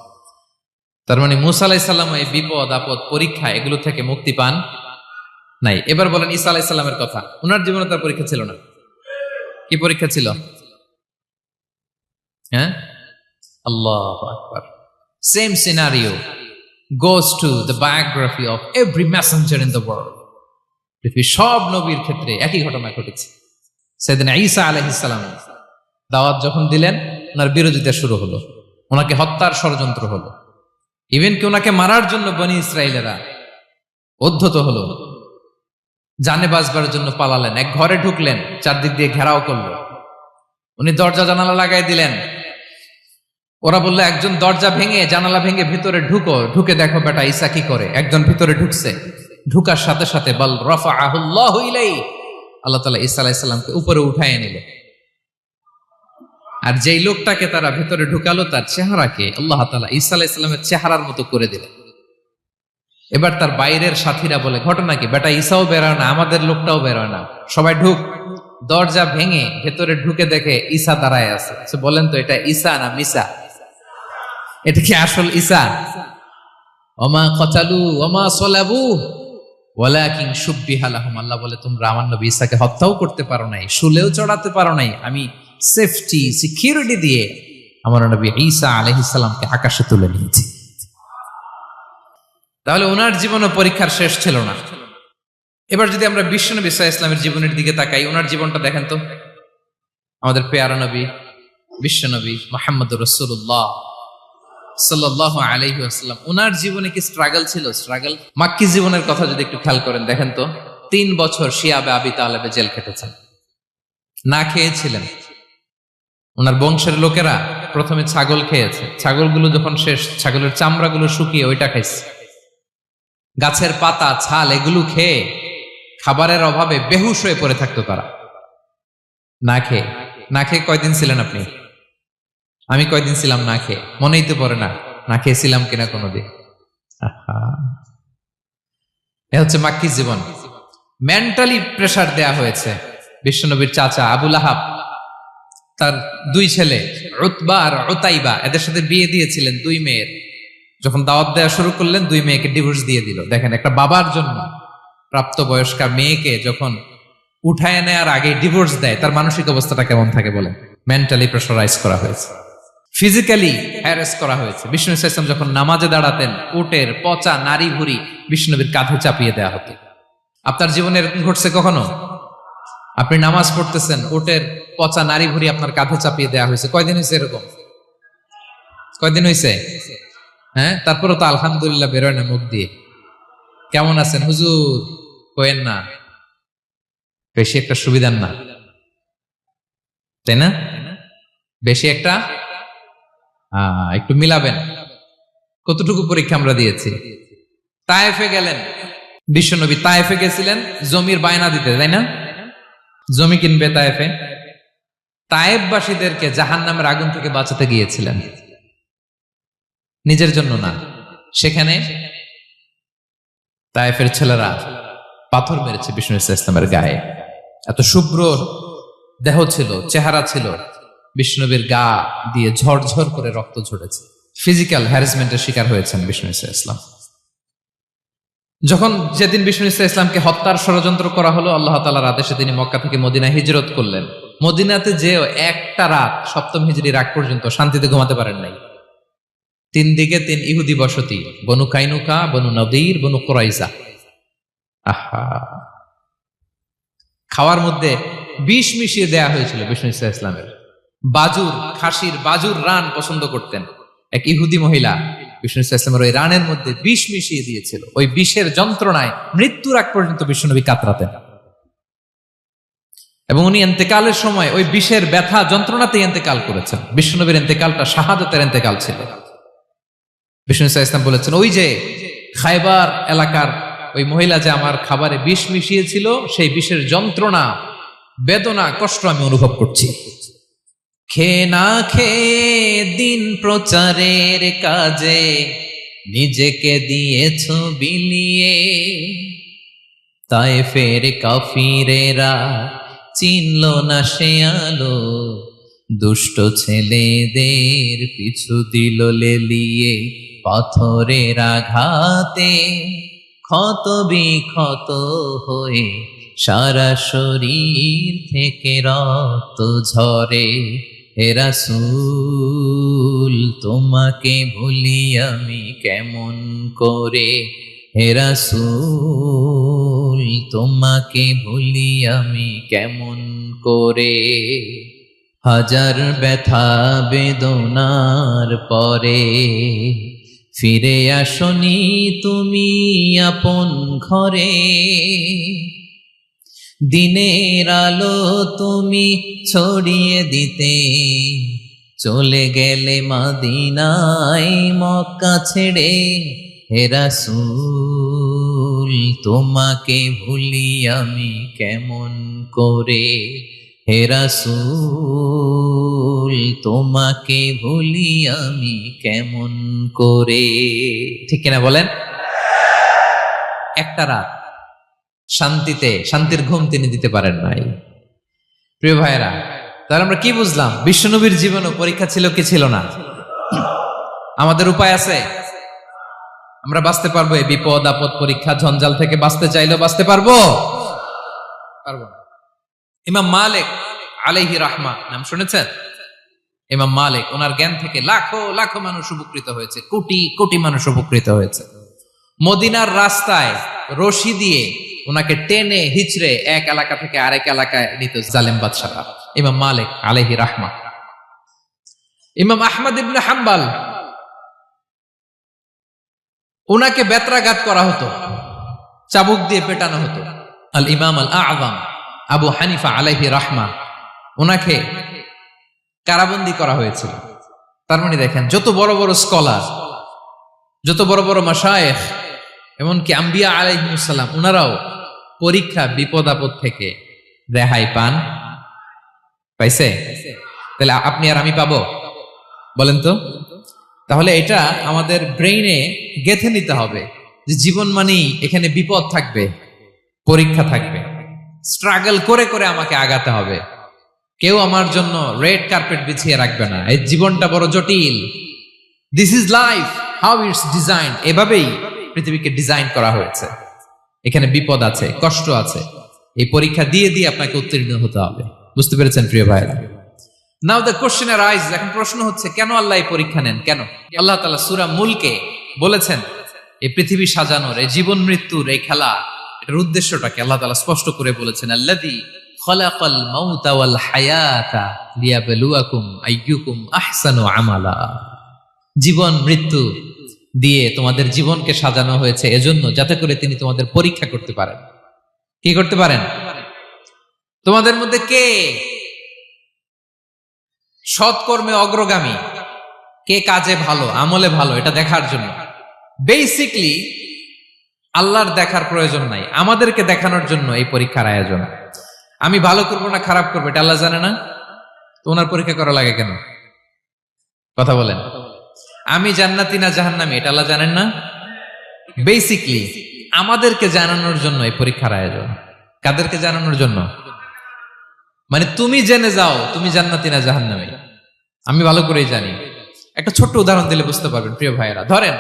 A: তার মানে মূসা আলাইহিস সালাম এই বিপদ আপদ পরীক্ষা এগুলো থেকে মুক্তি পান নাই। এবার বলেন ঈসা আলাইহিস সালামের কথা। ওনার জীবনে তার পরীক্ষা ছিল না। কি পরীক্ষা ছিল? হ্যাঁ, আল্লাহু আকবার। Same scenario goes to the biography of every messenger in the world. পৃথিবীর সব নবীর ক্ষেত্রে একই ঘটনা ঘটেছে। সাইয়েদনা ঈসা আলাইহিস সালাম দাওয়াত যখন দিলেন, ওনার বিরোধিতা শুরু হলো, ওনাকে হত্যার ষড়যন্ত্র হলো। ইভেন কি ওনাকে মারার জন্য বনি ইসরায়েলেরা উদ্ধত হলো, জানে বাঁচবার জন্য পালালেন। এক ঘরে ঢুকলেন, চারদিক দিয়ে ঘেরাও করলো। উনি দরজা জানালা লাগাই দিলেন। ওরা বললো একজন দরজা ভেঙে জানালা ভেঙে ভিতরে ঢুকো, ঢুকে দেখো বেটা ঈসা কি করে। একজন ভিতরে ঢুকছে, ঢুকার সাথে সাথে বল রাফাআহুল্লাহু ইলাইহি, আল্লাহ তাআলা ঈসা আলাইহিস সালামকে উপরে উঠায় নিল। আর যেই লোকটাকে তারা ভিতরে ঢুকালো, তার চেহারাকে আল্লাহ তাআলা ঈসা আলাইহিস সালামের চেহারার মতো করে দিলেন। এবার তার বাইরের সাথীরা বলে, ঘটনা কি? বেটা ঈসাও বেরোয় না, আমাদের লোকটাও বেরোয় না, সবাই ঢুক। দরজা ভেঙে ভেতরে ঢুকে দেখে ঈসা দাঁড়ায় আছে। বলেন তো, এটা ঈসা না মিসা? এটা কি আসল ঈসা? ওমা কতালু ওমা সলাবু ওয়ালাকিন শুব্বিহা লাহুম। আল্লাহ বলে, তোমরা আমার নবী ঈসাকে হত্যাও করতে পারো নাই, শুলেও চড়াতে পারো নাই। আমি সেফটি সিকিউরিটি দিয়ে আমার নবী ঈসা আলাইহিস সালামকে আকাশে তুলে নিয়েছি। তাহলে ওনার জীবনও পরীক্ষার শেষ ছিল না। এবার যদি আমরা বিশ্বনবী সাল্লাল্লাহু আলাইহি ওয়াসাল্লামের জীবনের দিকে তাকাই, ওনার জীবনটা দেখেন তো। আমাদের পেয়ারা নবী বিশ্বনবী মুহাম্মদুর রাসূলুল্লাহ সাল্লাল্লাহু আলাইহি ওয়াসাল্লাম, ওনার জীবনে কি স্ট্রাগল ছিল? স্ট্রাগল। মাক্কি জীবনের কথা যদি একটু খেয়াল করেন, দেখেন তো 3 বছর শিয়াবে আবি তালেবে জেল খেটেছেন, না খেয়েছিলেন। ওনার বংশের লোকেরা প্রথমে ছাগল খেয়েছে, ছাগলগুলো যখন শেষ, ছাগলের চামড়াগুলো শুকিয়ে ওইটা খাইছে। গাছের পাতা ছাল এগুলো খেয়ে খাবারের অভাবে বেহুশ হয়ে পড়ে থাকতো তারা। না খেয়ে কয়দিন ছিলেন আপনি? আমি কয়দিন ছিলাম না খেয়ে? মনেই তো পড়ে না, না খেয়েছিলাম কিনা কোনোদিন। এ হচ্ছে মাক্কি জীবন। মেন্টালি প্রেসার দেয়া হয়েছে। বিশ্বনবীর চাচা আবু লাহাব, তার 2 ছেলে উতবা আর উতাইবা, এদের সাথে বিয়ে দিয়েছিলেন 2 মেয়ের। যখন দাওয়াত দেওয়া শুরু করলেন, 2 মেয়েকে ডিভোর্স দিয়ে দিল। দেখেন, একটা বাবার জন্য প্রাপ্তবয়স্কা মেয়েকে যখন উঠায় নেয়ার আগে ডিভোর্স দেয়, তার মানসিক অবস্থাটা কেমন থাকে বলেন? মেন্টালি প্রেসারাইজ করা হয়েছে, ফিজিক্যালি হ্যারাস করা হয়েছে। বিষ্ণু সাল্লাল্লাহু আলাইহি ওয়াসাল্লাম যখন নামাজে দাঁড়াতেন, উটের পচা নারী ভুঁড়ি বিষ্ণুনবীর কাঁধে চাপিয়ে দেওয়া হতো। আপনার জীবনে এরকম ঘটছে কখনো? আপনি নামাজ পড়তেছেন, উটের পচা নারী ভুঁড়ি আপনার কাঁধে চাপিয়ে দেওয়া হয়েছে। কয়দিন হয়েছে এরকম? কয়দিন হয়েছে? হ্যাঁ, তারপরে তো আলহামদুলিল্লাহ বেরোয় না মুখ দিয়ে। কেমন আছেন হুজুর? কয়েন না, বেশি একটা সুবিধার না, তাই না? বেশি একটা একটু মিলাবেন। কতটুকু পরীক্ষা আমরা দিয়েছি। তায়েফে গেলেন বিশ্বনবী, তায়েফে গেছিলেন জমির বায়না দিতে, তাই না? জমি কিনবে তায়েফে। তায়েফবাসীদেরকে জাহান্নামের আগুন থেকে বাঁচাতে গিয়েছিলেন, নিজের জন্য না। সেখানে তায়েফের ছেলেরা পাথর মেরেছে বিষ্ণু ইসলামের গায়ে। এত শুভ্র দেহ ছিল, চেহারা ছিল, বিষ্ণুবীর গা দিয়ে ঝরঝর করে রক্ত ঝরেছে। ফিজিক্যাল হ্যারাসমেন্টের শিকার হয়েছেন বিষ্ণু ইসলাম। যখন যেদিন বিষ্ণু ইসলামকে হত্যার ষড়যন্ত্র করা হলো, আল্লাহ তাআলার আদেশে তিনি মক্কা থেকে মদিনায় হিজরত করলেন। মদিনাতে যে একটা রাত, সপ্তম হিজরির আগ পর্যন্ত শান্তিতে ঘুমাতে পারেন নাই। 3 দিকে 3 ইহুদি বসতি, বনু কাইনুকা, বনু নদীর, বনু কুরাইজা। আহা, খাওয়ার মধ্যে বিষ মিশিয়ে দেয়া হয়েছিল বিষ্ণু ইসলামের। বাজুর, খাসির বাজুর রান পছন্দ করতেন। এক ইহুদি মহিলা বিষ্ণু ইসলামের ওই রানের মধ্যে বিষ মিশিয়ে দিয়েছিল। ওই বিষের যন্ত্রণায় মৃত্যুর আগ পর্যন্ত বিশ্বনবী কাতরাতেন, এবং উনি ইন্তেকালের সময় ওই বিষের ব্যথা যন্ত্রণাতে ইন্তেকাল করেছেন। বিশ্বনবীর ইন্তেকালটা শাহাদাতের ইন্তেকাল ছিল। বিষ্ণু ইসলাম বলেছেন, ওই যে খায়বার এলাকার ওই মহিলা যে আমার খাবারে বিষ মিশিয়েছিল, সেই বিষের যন্ত্রণা, বেদনা, কষ্ট আমি অনুভব করছি। খেয়ে না খেয়ে দিন প্রচারের কাজে নিজেকে দিয়েছ বিলিয়ে, তায়েফের কাফিরেরা চিনল না সে আলো, দুষ্ট ছেলেদের পিছু দিল লেলিয়ে, পাথরের আঘাতে ক্ষত বিক্ষত হয়ে সারা শরীর থেকে রক্ত ঝরে। হে রাসূল তোমাকে ভুলি আমি কেমন করে, হে রাসূল তোমাকে ভুলি আমি কেমন করে। হাজার ব্যথা বেদনার পরে ফিরে আসনি তুমি আপন ঘরে, দিনের আলো তুমি ছড়িয়ে দিতে চলে গেলে মদিনায় মক্কা ছেড়ে। হে রাসূল তোমাকে ভুলি আমি কেমন করে, হে রাসূল তোমাকে ভুলি আমি কেমন করে। ঠিক কিনা বলেন? একটা রাত শান্তিতে, শান্তির ঘুম তিনি দিতে পারেন নাই। প্রিয় ভাইরা, তাহলে আমরা কি বুঝলাম? বিশ্বনবীর জীবনও পরীক্ষা ছিল কি ছিল না? আমাদের উপায় আছে? আমরা বাঁচতে পারবো এই বিপদ আপদ পরীক্ষা ঝঞ্ঝাল থেকে? বাঁচতে চাইলেও বাঁচতে পারবো? পারবো না। ইমাম মালিক আলাইহি রাহমা নাম শুনেছেন? ইমাম মালিক, ওনার জ্ঞান থেকে লাখো লাখো মানুষ উপকৃত হয়েছে, কোটি কোটি মানুষ উপকৃত হয়েছে। মদিনার রাস্তায় রশি দিয়ে ওনাকে টেনে হিচড়ে এক এলাকা থেকে আরেক এলাকায় নিত জালেম বাদশারা। ইমাম মালিক আলাইহি রাহমা। ইমাম আহমদ ইবনে হাম্বল, ওনাকে বেত্রাঘাত করা হতো, চাবুক দিয়ে পেটানো হতো। আল ইমাম আল আযম আবু হানিফা আলাইহি রাহমা, ওনাকে কারাবন্দী করা হয়েছিল। তার মানে দেখেন, যত বড় বড় স্কলার, যত বড় বড় মাশায়েখ, এমনকি আম্বিয়া আলাইহিস সালাম, ওনারাও পরীক্ষা বিপদ আপদ থেকে রেহাই পান। পাইছে? তাহলে আপনি আর আমি পাবো? বলেন তো। তাহলে এটা আমাদের ব্রেইনে গেঁথে নিতে হবে যে জীবন মানেই এখানে বিপদ থাকবে, পরীক্ষা থাকবে, স্ট্রাগল করে করে আমাকে আগাতে হবে। কেউ আমার জন্য রেড কার্পেট বিছিয়ে রাখবে না। এই জীবনটা বড় জটিল। This is life, how it's design. এভাবেই পৃথিবীকে ডিজাইন করা হয়েছে। এখানে বিপদ আছে, কষ্ট আছে। এই পরীক্ষা দিয়ে দিয়ে আপনাকে উত্তীর্ণ হতে হবে। বুঝতে পেরেছেন প্রিয় ভাইরা? নাও দ্য কোশ্চেন আরাইজ, এখন প্রশ্ন হচ্ছে, কেন আল্লাহ এই পরীক্ষা নেন? কেন? আল্লাহ তাআলা সূরা মুলকে বলেছেন, এই পৃথিবী সাজানোর, এই জীবন মৃত্যুর এই খেলা, এটার উদ্দেশ্যটাকে আল্লাহ তাআলা স্পষ্ট করে বলেছেন। আল্লাযী খালাকাল মাউতা ওয়াল হায়াতা লিয়াবলুয়াকুম আইয়ুকুম আহসানু আমালা। জীবন মৃত্যু দিয়ে তোমাদের জীবনকে সাজানো হয়েছে এজন্য, যাতে করে তিনি তোমাদের পরীক্ষা করতে পারেন। কি করতে পারেন? তোমাদের মধ্যে কে সৎকর্মে অগ্রগামী, কে কাজে ভালো, আমলে ভালো, এটা দেখার জন্য। বেসিকলি আল্লাহর দেখার প্রয়োজন নাই, আমাদেরকে দেখানোর জন্য এই পরীক্ষার আয়োজন। আমি ভালো করবো না খারাপ করবো এটা আল্লাহ জানে না, তো ওনার পরীক্ষা করা লাগে কেন? কথা বলেন। আমি জান্নাতি না জাহান্নামী এটা আল্লাহ জানেন না? বেসিকলি আমাদেরকে জানানোর জন্য এই পরীক্ষার আয়োজন। কাদেরকে জানানোর জন্য? মানে তুমি জেনে যাও তুমি জান্নাতি না জাহান্নামী। আমি ভালো করেই জানি। একটা ছোট্ট উদাহরণ দিলে বুঝতে পারবেন প্রিয় ভাইয়েরা। ধরেন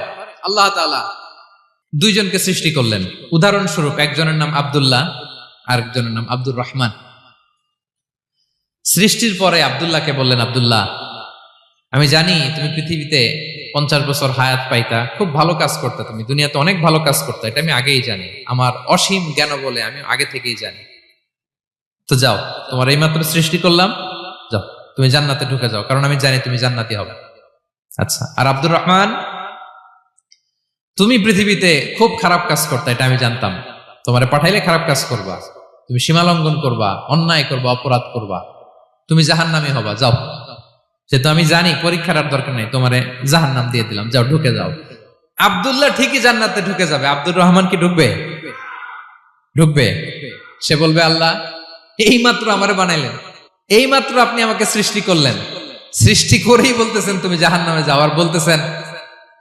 A: আল্লাহ তাআলা দুইজনকে সৃষ্টি করলেন। উদাহরণস্বরূপ একজনের নাম আব্দুল্লাহ, আরেকজনের নাম আব্দুর রহমান। সৃষ্টির পরে আব্দুল্লাহকে বললেন, আব্দুল্লাহ আমি জানি তুমি পৃথিবীতে 50 বছর হায়াত পাইতা, খুব ভালো কাজ করতে, তুমি দুনিয়াতে অনেক ভালো কাজ করতে, এটা আমি আগেই জানি, আমার অসীম জ্ঞান বলে আমি আগে থেকেই জানি। তো যাও, তোমার এইমাত্র সৃষ্টি করলাম, যাও তুমি জান্নাতে ঢুকে যাও, কারণ আমি জানি তুমি জান্নাতি হবে। আচ্ছা, আর আব্দুর রহমান তুমি পৃথিবীতে খুব খারাপ কাজ করতে, এটা আমি জানতাম, তোমারে পাঠাইলে খারাপ কাজ করবা, তুমি সীমা লঙ্ঘন করবা, অন্যায় করবা, অপরাধ করবা, তুমি জাহান্নামী হবা, যাও। সেটা আমি জানি, পরীক্ষার আর দরকার নেই, তোমারে জাহান্নাম দিয়ে দিলাম, যাও ঢুকে যাও। আব্দুল্লাহ ঠিকই জান্নাতে ঢুকে যাবে, আব্দুর রহমান কি ঢুকবে? ঢুকবে। সে বলবে, আল্লাহ এইমাত্র আমারে বানাইলেন, এইমাত্র আপনি আমাকে সৃষ্টি করলেন, সৃষ্টি করেই বলতেছেন তুমি জাহান্নামে যাও, আর বলতেছেন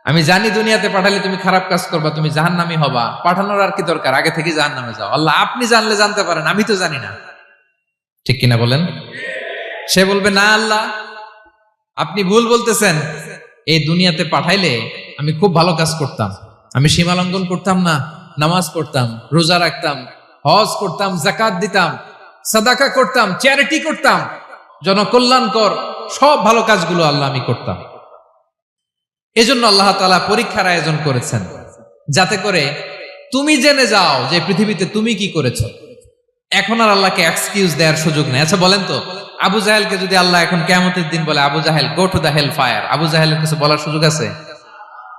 A: আমি জানি দুনিয়াতে পাঠালে তুমি খারাপ কাজ করবা, তুমি জাহান্নামী হবা, পাঠানোর আর কি দরকার, আগে থেকে জাহান্নামে যাও। আল্লাহ আপনি জানলে জানতে পারেন, আমি তো জানি না। ঠিক কিনা বলেন? সে বলবে, না আল্লাহ আপনি ভুল বলতেছেন, এই দুনিয়াতে পাঠাইলে আমি খুব ভালো কাজ করতাম, আমি সীমা লঙ্ঘন করতাম না, নামাজ পড়তাম, রোজা রাখতাম, হজ করতাম, যাকাত দিতাম, সাদাকা করতাম, চ্যারিটি করতাম, জনকল্যাণকর সব ভালো কাজগুলো আল্লাহ আমি করতাম। এজন্য আল্লাহ তাআলা পরীক্ষার আয়োজন করেছেন, যাতে করে তুমি জেনে যাও যে পৃথিবীতে তুমি কি করেছো। এখন আর আল্লাহকে এক্সকিউজ দেওয়ার সুযোগ নেই। আচ্ছা বলেন তো, আবু জাহেলকে যদি আল্লাহ এখন কিয়ামতের দিন বলে, Abu Jahl go to the hell fire, আবু জাহেলের কিছু বলার সুযোগ আছে?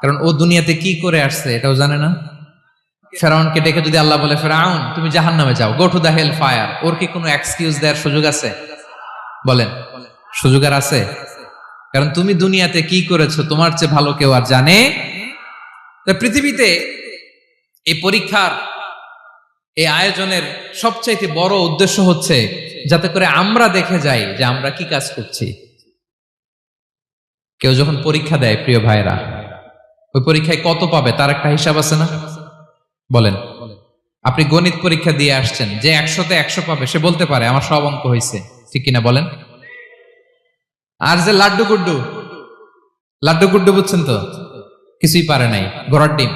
A: কারণ ও দুনিয়াতে কি করে আসছে এটাও জানে না। ফেরাউনকে ডেকে যদি আল্লাহ বলে, ফেরাউন তুমি জাহান্নামে যাও, go to the hell fire, ওর কি কোনো এক্সকিউজ দেওয়ার সুযোগ আছে? বলেন, সুযোগ আর আছে? কারণ তুমি দুনিয়াতে কি করেছো তোমার চেয়ে ভালো কেউ আর জানে। পৃথিবীতে এই পরীক্ষার এই আয়োজনের সবচাইতে বড় উদ্দেশ্য হচ্ছে যাতে করে আমরা দেখে যাই যে আমরা কি কাজ করছি। কেউ যখন পরীক্ষা দেয় প্রিয় ভাইরা, ওই পরীক্ষায় কত পাবে তার একটা হিসাব আছে না? বলেন, আপনি গণিত পরীক্ষা দিয়ে আসছেন, যে 100-তে 100 পাবে সে বলতে পারে আমার সব অঙ্ক হয়েছে, ঠিক কিনা বলেন? আর যে লাড্ডু গুড্ডু বুঝছেন তো, কিছুই পারে নাই, ঘোড়ার ডিম,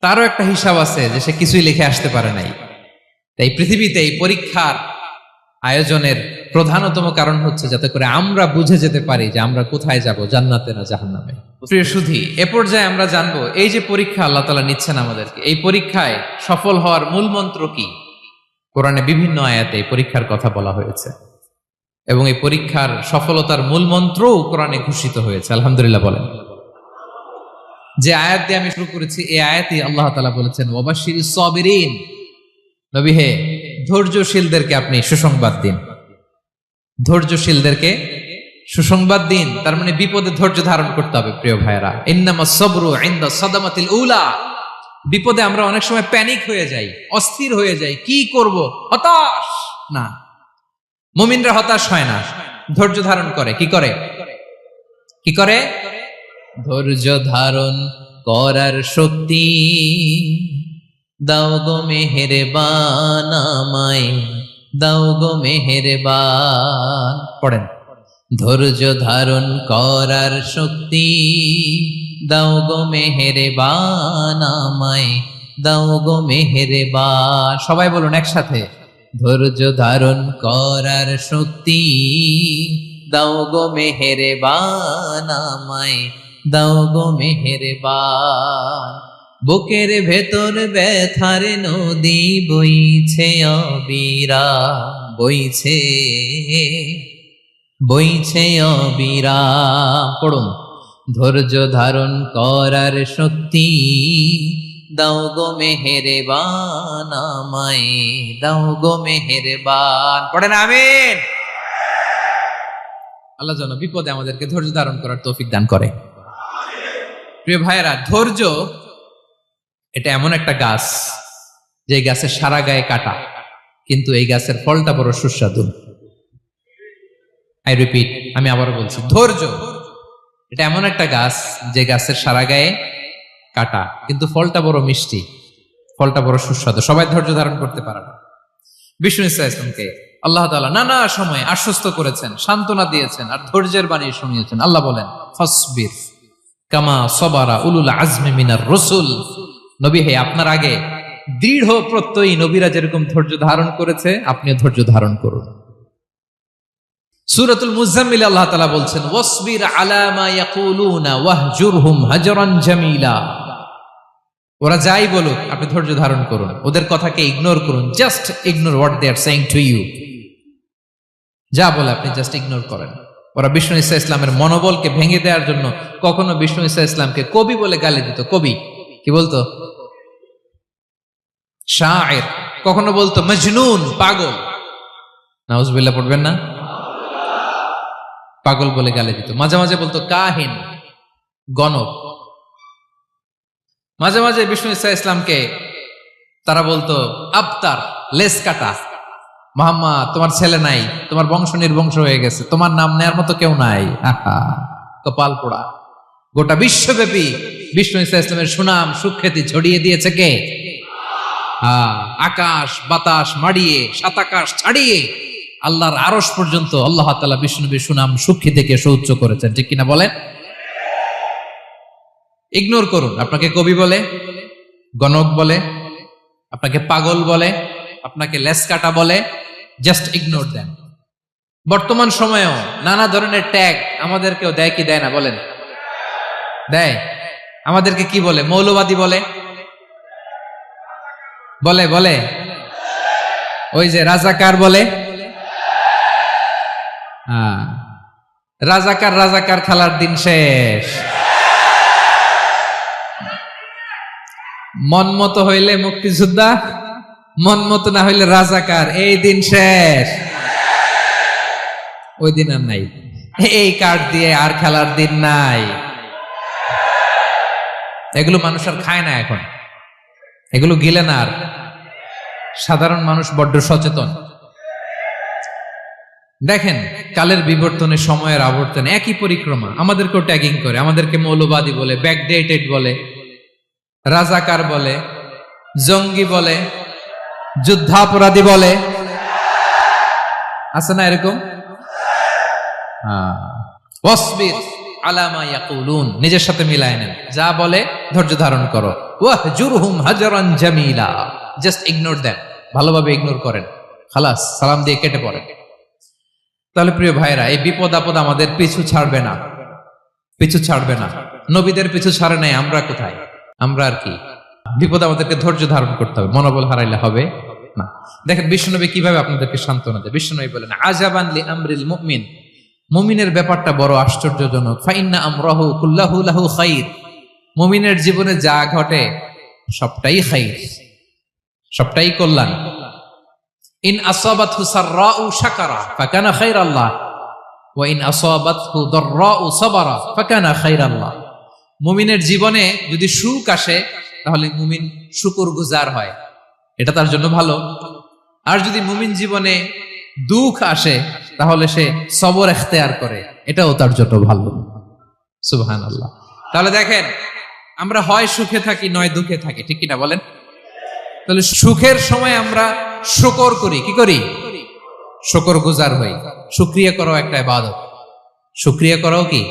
A: তারও একটা হিসাব আছে যে সে কিছুই লিখে আসতে পারে নাই। তাই পৃথিবীতে এই পরীক্ষার আয়োজনের প্রধানতম কারণ হচ্ছে যাতে করে আমরা বুঝে যেতে পারি যে আমরা কোথায় যাব, জান্নাতে না জাহান্নামে। প্রিয় সুধী, এ পর্যায়ে আমরা জানবো এই যে পরীক্ষা আল্লাহ তাআলা নিচ্ছেন আমাদেরকে, এই পরীক্ষায় সফল হওয়ার মূল মন্ত্র কি। কোরআনে বিভিন্ন আয়াতে এই পরীক্ষার কথা বলা হয়েছে এবং এই পরীক্ষার সফলতার মূল মন্ত্রও কোরআনে ঘোষিত হয়েছে। আলহামদুলিল্লাহ বলেন। যে আয়াত দিয়ে আমি শুরু করেছি, এই আয়াতে আল্লাহ তাআলা বলেছেন, ওয়াবাশশিরিস সাবিরিন, নবী হে ধৈর্যশীলদেরকে আপনি সুসংবাদ দিন, ধৈর্যশীলদেরকে সুসংবাদ দিন। তার মানে বিপদে ধৈর্য ধারণ করতে হবে প্রিয় ভাইরা। ইন্নামাস সাবরু ইনদা সাদামাতিল উলা, বিপদে আমরা অনেক সময় প্যানিক হয়ে যাই, অস্থির হয়ে যাই, কি করব, হতাশ না। মুমিনরা হতাশ হয় না, ধৈর্য ধারণ করে। কি করে? কি করে? ধৈর্য ধারণ করার শক্তি দাও গো মেহেরবান আমায়, দাও গো মেহেরবান। পড়েন, ধৈর্য ধারণ করার শক্তি দাও গো মেহেরবান আমায়, দাও গো মেহেরবান। সবাই বলুন একসাথে, ধৈর্য ধারণ করার শক্তি দাও গো মেহেরবান আমায়, দাও গো মেহেরবান। বুকের ভেতর ব্যথার নদী বইছে অবিরাম, বইছে বইছে অবিরাম। পড়ুন, ধৈর্য ধারণ করার শক্তি দাও গো মেহেরবান আমায়, দাও গো মেহেরবান। পড়েন আমিন। আল্লাহ যেন বিপদে আমাদেরকে ধৈর্য ধারণ করার তৌফিক দান করে। প্রিয় ভাইয়েরা, ধৈর্য এটা এমন একটা গাছ যে গাছের সারা গায়ে কাটা, কিন্তু এই গাছের ফলটা বড় সুস্বাদু। আই রিপিট, আমি আবার বলছি, ধৈর্য এটা এমন একটা গাছ যে গাছের সারা গায়ে কাটা, কিন্তু ফলটা বড় মিষ্টি, ফলটা বড় সুস্বাদু। সবাই ধৈর্য ধারণ করতে পারে না। বিষ্ণু ইসলামকে আল্লাহ তাআলা নানা সময় আশ্বস্ত করেছেন, সান্ত্বনা দিয়েছেন, আর ধৈর্যের বাণী শুনিয়েছেন। আল্লাহ বলেন, ফাসবির কামা সবারা উলুল আজমি মিনার রাসূল। নবী হে, আপনার আগে দৃঢ় প্রত্যয়ী নবীরা যেরকম ধৈর্য ধারণ করেছে, আপনিও ধৈর্য ধারণ করুন। সূরাতুল মুজাম্মিল আল্লাহ তাআলা বলছেন, ওয়াসবির আলা মা ইয়াকুলুনা ওয়াহজুরহুম হাজরান জামিলা। ওরা যাই বলুক, আপনি ধৈর্য ধারণ করুন, ওদের কথাকে ইগনোর করুন। Just ignore what they are saying to you. যা বলে আপনি জাস্ট ইগনোর করেন। ওরা বিষ্ণু ঈসা ইসলামের মনোবলকে ভেঙে দেওয়ার জন্য কখনো বিষ্ণু ঈসা ইসলামকে কবি বলে গালি দিত। কবি কি বলতো? শায়ের। কখনো বলতো মজনুন, পাগল। নাউজুবিল্লাহ পড়বেন না? পাগল বলে গালি দিত। মাঝে মাঝে বলতো কাহিন, গণক। মাঝে মাঝে বিষ্ণু ঈসা ইসলামকে তারা বলতো আবতার, লেস কাটা। মুহাম্মদ, তোমার ছেলে নাই, তোমার বংশ নির্বংশ হয়ে গেছে, তোমার নাম নেয়ার মতো কেউ নাই। কপাল পোড়া। গোটা বিশ্বব্যাপী বিষ্ণু ঈসা ইসলামের সুনাম সুখ্যাতি ছড়িয়ে দিয়েছে কে? আকাশ বাতাস মাড়িয়ে, সাত আকাশ ছাড়িয়ে আল্লাহর আরশ পর্যন্ত আল্লাহ তাআলা বিষ্ণু নবীর সুনাম সুখ্যাতিকে সুউচ্চ করেছেন। ঠিক কিনা বলেন? ইগনোর করুন। আপনাকে কবি বলে, গণক বলে, আপনাকে পাগল বলে, আপনাকে লেসকাটা বলে, জাস্ট ইগনোর দেন। বর্তমান সময়েও নানা ধরনের ট্যাগ আমাদেরকেও দেয় কি দেয় না বলেন? দেয়। আমাদেরকে কি বলে? মৌলবাদী বলে, বলে বলে ওই যে রাজাকার বলে। রাজাকার রাজাকার খেলার দিন শেষ। মন মতো হইলে মুক্তিযোদ্ধা, মন মতো না হইলে রাজাকার, এই দিন শেষ। ওই দিন আর নাই। এই কার্ড দিয়ে আর খেলার দিন নাই। এগুলো মানুষ আর খায় না এখন, এগুলো গিলে না আর। সাধারণ মানুষ বড্ড সচেতন। দেখেন, কালের বিবর্তনে, সময়ের আবর্তনে একই পরিক্রমা আমাদেরকেও ট্যাগিং করে। আমাদেরকে মৌলবাদী বলে, ব্যাকডেটেড বলে, রাজাকার বলে, জঙ্গি বলে, যুদ্ধাপরাধী বলে। আছে না এরকম? ওয়াসবির আলা মা ইয়াকুলুন, নিজের সাথে মিলায় নেন। যা বলে ধৈর্য ধারণ করো। ওয়াহজুরহুম হাজরান জামিলা, জাস্ট ইগনোর দেন, ভালোভাবে ইগনোর করেন, খালাস, সালাম দিয়ে কেটে পড়েন। তাহলে প্রিয় ভাইরা, এই বিপদ আপদ আমাদের পিছু ছাড়বে না, পিছু ছাড়বে না। নবীদের পিছু ছাড়ে নাই, আমরা কোথায়? আমরা আর কি? বিপদ আমাদেরকে ধৈর্য ধারণ করতে হবে, মনোবল হারাইলে হবে না। দেখেন বিশ্বনবী কিভাবে আপনাদেরকে সান্ত্বনা দেয়। বিশ্বনবী বলেন, আজাবান লি আমরিল মুমিন, মুমিনের ব্যাপারটা বড় আশ্চর্যজনক। ফাইন্না আমরাহু কুল্লাহু লাহু খাইর, মুমিনের জীবনে যা ঘটে সবটাই খাইর, সবটাই কল্যাণ। ইন আসাবাতহু সাররাউ শাকারা ফাকানা খাইরাল্লাহ ওয়া ইন আসাবাতহু দাররাউ সাবারা ফাকানা খাইরাল্লাহ। মুমিনের জীবনে যদি সুখ আসে তাহলে মুমিন শুকরগুজার হয়, এটা তার জন্য ভালো। আর যদি মুমিন জীবনে দুঃখ আসে তাহলে সে সবর ইখতিয়ার করে, এটাও তার জন্য ভালো। সুবহানাল্লাহ। তাহলে দেখেন, আমরা হয় সুখে থাকি নয় দুঃখে থাকি, ঠিক কিনা বলেন? তাহলে সুখের সময় আমরা শুকর করি, কি করি? শুকরগুজার হই। শুকরিয়া করাও একটা ইবাদত, শুকরিয়া করাও কি?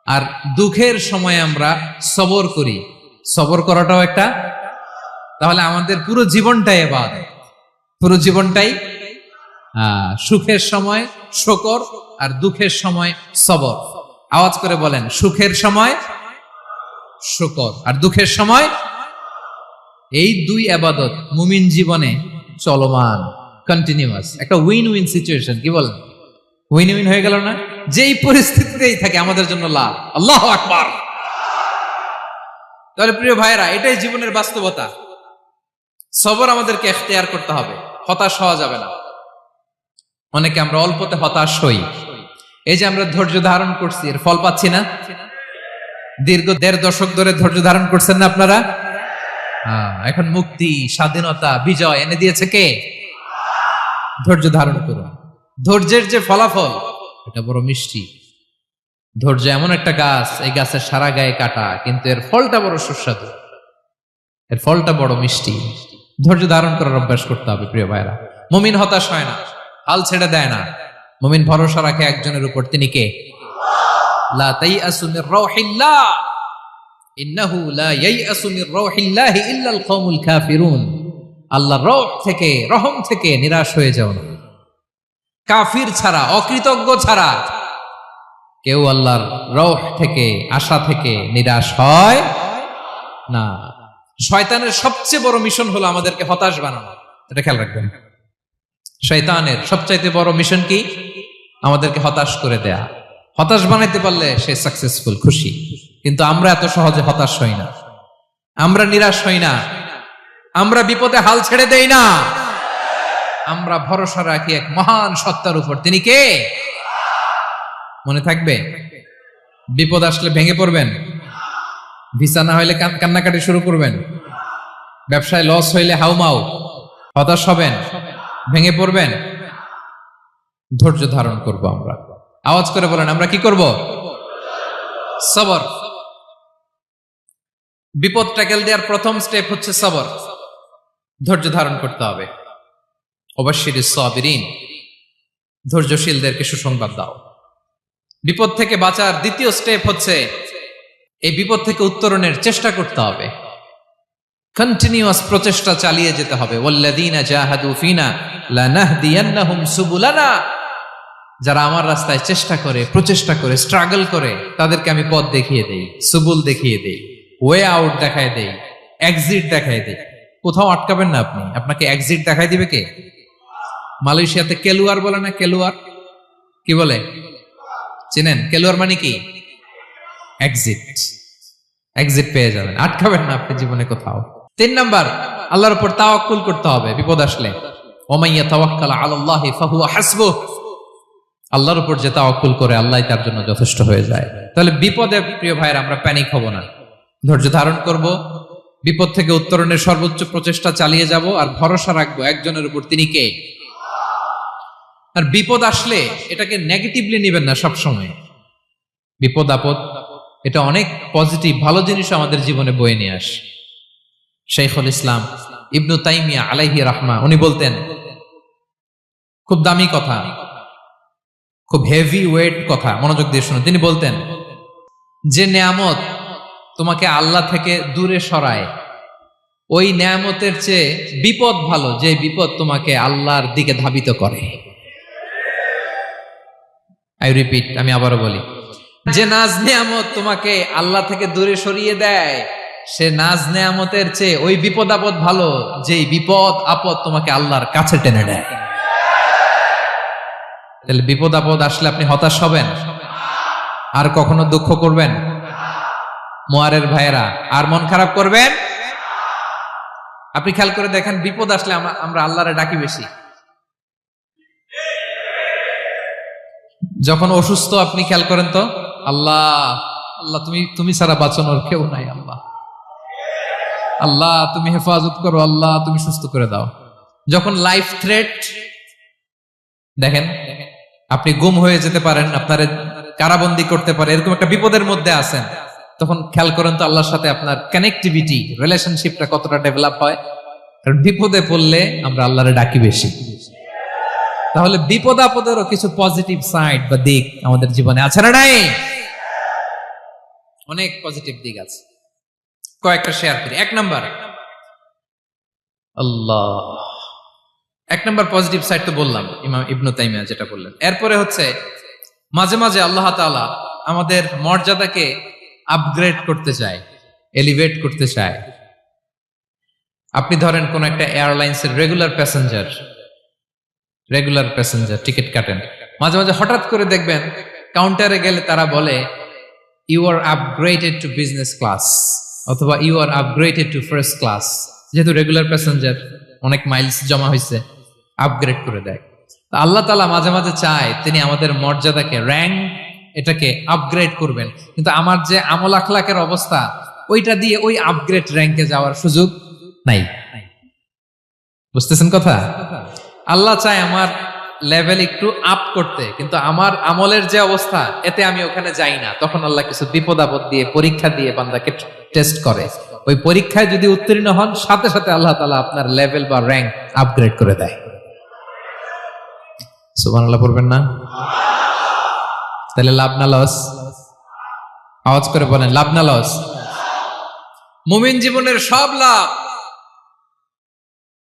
A: আর দুঃখের সময় আমরা সবর করি, সবর করাটাও একটা। তাহলে আমাদের পুরো জীবনটাই ইবাদত, পুরো জীবনটাই। সুখের সময় শুকর আর দুঃখের সময় সবর। আওয়াজ করে বলেন, সুখের সময় শুকর আর দুঃখের সময়। এই দুই ইবাদত মুমিন জীবনে চলমান, কন্টিনিউয়াস, একটা উইন উইন সিচুয়েশন। কি বলেন? উইন উইন হয়ে গেল না? যেই পরিস্থিতিতেই থাকে আমাদের জন্য লাভ। আল্লাহু আকবার। তাহলে প্রিয় ভাইরা, এটাই জীবনের বাস্তবতা। সবর আমাদেরকে ইখতিয়ার করতে হবে, হতাশ হওয়া যাবে না। অনেকে আমরা অল্পতে হতাশ হই, এই যে আমরা ধৈর্য ধারণ করছি, এর ফল পাচ্ছি না? দীর্ঘ 1.5 দশক ধরে ধৈর্য ধারণ করছেন না আপনারা? এখন মুক্তি, স্বাধীনতা, বিজয় এনে দিয়েছে কে? ধৈর্য ধারণ করুন। ধৈর্যের যে ফলাফল, এটা বড় মিষ্টি। ধৈর্য এমন একটা গাছ, এই গাছের সারা গায়ে কাটা, কিন্তু এর ফলটা বড় সুস্বাদু, এর ফলটা বড় মিষ্টি। ধৈর্য ধারণ করার অভ্যাস করতে হবে প্রিয় ভাইরা। মুমিন হতাশ হয় না, হাল ছেড়ে দেয় না। মুমিন ভরসা রাখে একজনের উপর, তিনি কে? লা তাইআসু মির রাউহিল্লাহ ইন্নাহু লা ইয়াইআসু মির রাউহিল্লাহি ইল্লাল কওমুল কাফিরুন। আল্লাহর রহ থেকে, রহম থেকে নিরাশ হয়ে যাও না। কাফির ছাড়া, অকৃতজ্ঞ ছাড়া কেউ আল্লাহর রহ থেকে, আশা থেকে নিরাশ হয় না। শয়তানের সবচেয়ে বড় মিশন হলো আমাদেরকে হতাশ বানানো, এটা খেয়াল রাখবেন। শয়তানের সবচাইতে বড় মিশন কি? আমাদেরকে হতাশ করে দেয়া। হতাশ বানাইতে পারলে সে সাকসেসফুল, খুশি। কিন্তু আমরা এত সহজে হতাশ হই না, আমরা নিরাশ হই না, আমরা বিপদে হাল ছেড়ে দেই না। আমরা ভরসা রাখি এক মহান সত্তার উপর, তিনি কে? মনে থাকবে? বিপদ আসলে ভেঙে পড়বেন, ভিসা না হইলে কান্নাকাটি শুরু করবেন, ব্যবসায় লস হইলে হাউমাউ, হতাশ হবেন, ভেঙে পড়বেন। ধৈর্য ধারণ করব আমরা। আওয়াজ করে বলেন, আমরা কি করব? সবর। বিপদ ট্যাকেল দেওয়ার প্রথম স্টেপ হচ্ছে সবর। ধৈর্য ধারণ করতে হবে। অবশ্যই সাবিরিন, ধৈর্যশীলদেরকে সুসংবাদ দাও। বিপদ থেকে বাঁচার দ্বিতীয় স্টেপ হচ্ছে এই বিপদ থেকে উত্তরণের চেষ্টা করতে হবে। কন্টিনিউয়াস প্রচেষ্টা চালিয়ে যেতে হবে। ওয়াল্লাযীনা জাহাদু ফিনা লানাহদিয়ান্নাহুম সুবুলানা। যারা আমার রাস্তায় চেষ্টা করে, প্রচেষ্টা করে, স্ট্রাগল করে, তাদেরকে আমি পথ দেখিয়ে দেই, সুবুল দেখিয়ে দেই, ওয়ে আউট দেখায় দেই, এক্সিট দেখায় দেই। কোথাও আটকাবেন না আপনি, আপনাকে এক্সিট দেখাই দিবে কে? মালয়েশিয়াতে কেলুয়ার বলে না? কেলুয়ার কি বলে চেনেন? কেলুয়ার মানে কি? এক্সিট। এক্সিট পেয়ে যাবেন, আটকাবেন না আপনি জীবনে কোথাও। 3 নাম্বার, আল্লাহর উপর তাওয়াক্কুল করতে হবে বিপদ আসলে। ওমাইয়া তাওয়াক্কাল আলাল্লাহি ফাহুয়া হাসবুহ। আল্লাহর উপর যে তাওয়াক্কুল করে, আল্লাহই তার জন্য যথেষ্ট হয়ে যায়। তাহলে বিপদে প্রিয় ভাইরা আমরা প্যানিক হব না, ধৈর্য ধারণ করব, বিপদ থেকে উত্তরণের সর্বোচ্চ প্রচেষ্টা চালিয়ে যাব, আর ভরসা রাখবো একজনের উপর, তিনি কে? আর বিপদ আসলে এটাকে নেগেটিভলি নেবেন না সবসময়। বিপদ আপদ এটা অনেক পজিটিভ, ভালো জিনিস আমাদের জীবনে বয়ে নিয়ে আসে। শাইখুল ইসলাম ইবনু তাইমিয়া আলাইহি রাহমা, উনি বলতেন, খুব দামি কথা, খুব হেভি ওয়েট কথা, মনোযোগ দিয়ে শুনুন। তিনি বলতেন, যে নেয়ামত তোমাকে আল্লাহ থেকে দূরে সরায়, ওই নেয়ামতের চেয়ে বিপদ ভালো, যে বিপদ তোমাকে আল্লাহর দিকে ধাবিত করে। আই রিপিট, আমি আবারও বলি, যে নাজ নেয়ামত তোমাকে আল্লাহ থেকে দূরে সরিয়ে দেয়, সে নাজ নেয়ামতের চেয়ে ওই বিপদ আপদ ভালো, যেই বিপদ আপদ তোমাকে আল্লাহর কাছে টেনে নেয়। তাহলে বিপদ আপদ আসলে আপনি হতাশ হবেন? আর কখনো দুঃখ করবেন? মোয়ারের ভাইয়েরা, আর মন খারাপ করবেন? আপনি খেয়াল করে দেখেন, বিপদ আসলে আমরা আল্লাহরে ডাকি বেশি। যখন অসুস্থ আপনি খেয়াল করেন তো, আল্লাহ আল্লাহ তুমি ছাড়া বাঁচানোর কেউ নাই, আল্লাহ আল্লাহ তুমি হেফাজত করো, আল্লাহ তুমি সুস্থ করে দাও। যখন লাইফ থ্রেট, দেখেন আপনি গুম হয়ে যেতে পারেন, আপনার কারাবন্দী করতে পারে, এরকম একটা বিপদের মধ্যে আছেন, তখন খেয়াল করেন তো আল্লাহর সাথে আপনার কানেক্টিভিটি, রিলেশনশিপটা কতটা ডেভেলপ হয়। কারণ বিপদে পড়লে আমরা আল্লাহরে ডাকি বেশি। তাহলে বিপদ আপদেরও কিছু পজিটিভ সাইড বা দিক আমাদের জীবনে আছে না নাই? অনেক পজিটিভ দিক আছে, কয়েকটা শেয়ার করি। 1 নাম্বার, আল্লাহ 1 নাম্বার পজিটিভ সাইড তো বললাম, ইমাম ইবনু তাইমিয়া যেটা বললেন। এরপরে হচ্ছে মাঝে মাঝে আল্লাহ তাআলা আমাদের মর্যাদাকে আপগ্রেড করতে চায়, এলিভেট করতে চায়। আপনি ধরেন কোন একটা এয়ারলাইন্সের রেগুলার প্যাসেঞ্জার টিকিট কাটেন, মাঝে মাঝে হঠাৎ করে দেখবেন কাউন্টারে গেলে তারা বলে, you are upgraded to business class, অথবা you are upgraded to first class. যেহেতু রেগুলার প্যাসেঞ্জার, অনেক মাইলস জমা হয়েছে, আপগ্রেড করে দেয়। তা আল্লাহ তাআলা মাঝে মাঝে চায় তিনি আমাদের মর্যাদাকে, র্যাঙ্ক এটাকে আপগ্রেড করবেন, কিন্তু আমার যে আমল আখলাকের অবস্থা ওইটা দিয়ে ওই আপগ্রেড র্যাঙ্কে যাওয়ার সুযোগ নাই। বুঝতেছেন কথা? আল্লাহ চায় আমার লেভেল একটু আপ করতে, কিন্তু আমার আমলের যে অবস্থা এতে আমি ওখানে যাই না। তখন আল্লাহ কিছু বিপদ আপদ দিয়ে, পরীক্ষা দিয়ে বান্দাকে টেস্ট করে। ওই পরীক্ষায় যদি উত্তীর্ণ হন, সাথে সাথে আল্লাহ তাআলা আপনার লেভেল বা র্যাঙ্ক আপগ্রেড করে দেয়। সুবহানাল্লাহ পড়বেন না? তাহলে লাভ না লস? আওয়াজ করে বলেন, লাভ না লস? মুমিন জীবনের সব লাভ।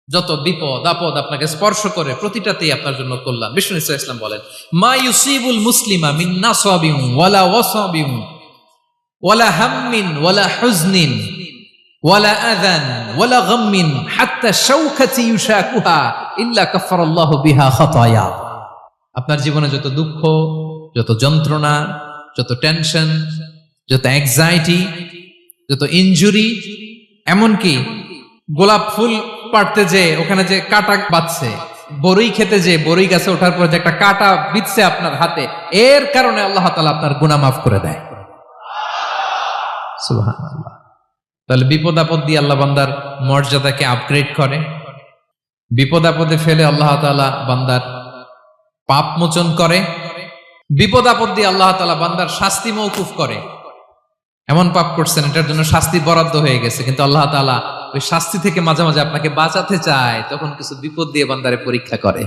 A: যত বিপদ আপদ আপনাকে স্পর্শ করে প্রতিটাতেই আপনার জন্য কল্যাণ। বিষ্ণু ইসা ইসলাম বলেন, মা ইউসিবুল মুসলিমা মিন নাসাবিন ওয়ালা ওয়াসাবিন ওয়ালা হাম্মিন ওয়ালা হুজনিন ওয়ালা আযান ওয়ালা গাম্মিন হাত্তা শাওকাতি ইউশাকুহা ইল্লা কাফারাল্লাহু বিহা খাতায়া। আপনার জীবনে যত দুঃখ, যত যন্ত্রণা, যত টেনশন, যত অ্যাংজাইটি, যত ইনজুরি, এমনকি গোলাপ ফুল পাড়তে যে ওখানে যে কাটা বাঁধছে, বরই খেতে যে বরই গাছে ওঠার পর যে একটা কাটা বিঁধছে আপনার হাতে, এর কারণে আল্লাহ তাআলা আপনার গুনাহ মাফ করে দেয়। সুবহানাল্লাহ। তাহলে বিপদ আপদ দিয়ে আল্লাহ বান্দার মর্যাদাকে আপগ্রেড করে। বিপদ আপদে ফেলে আল্লাহ তাআলা বান্দার পাপ মোচন করে। বিপদ আপদ দিয়ে আল্লাহ তাআলা বান্দার শাস্তি মওকুফ করে। এমন পাপ করছেন এটার জন্য শাস্তি বরাদ্দ হয়ে গেছে, কিন্তু আল্লাহ তাআলা ওই শাস্তি থেকে মাঝে মাঝে আপনাকে বাঁচাতে চায়, তখন কিছু বিপদ দিয়ে বান্দারে পরীক্ষা করে।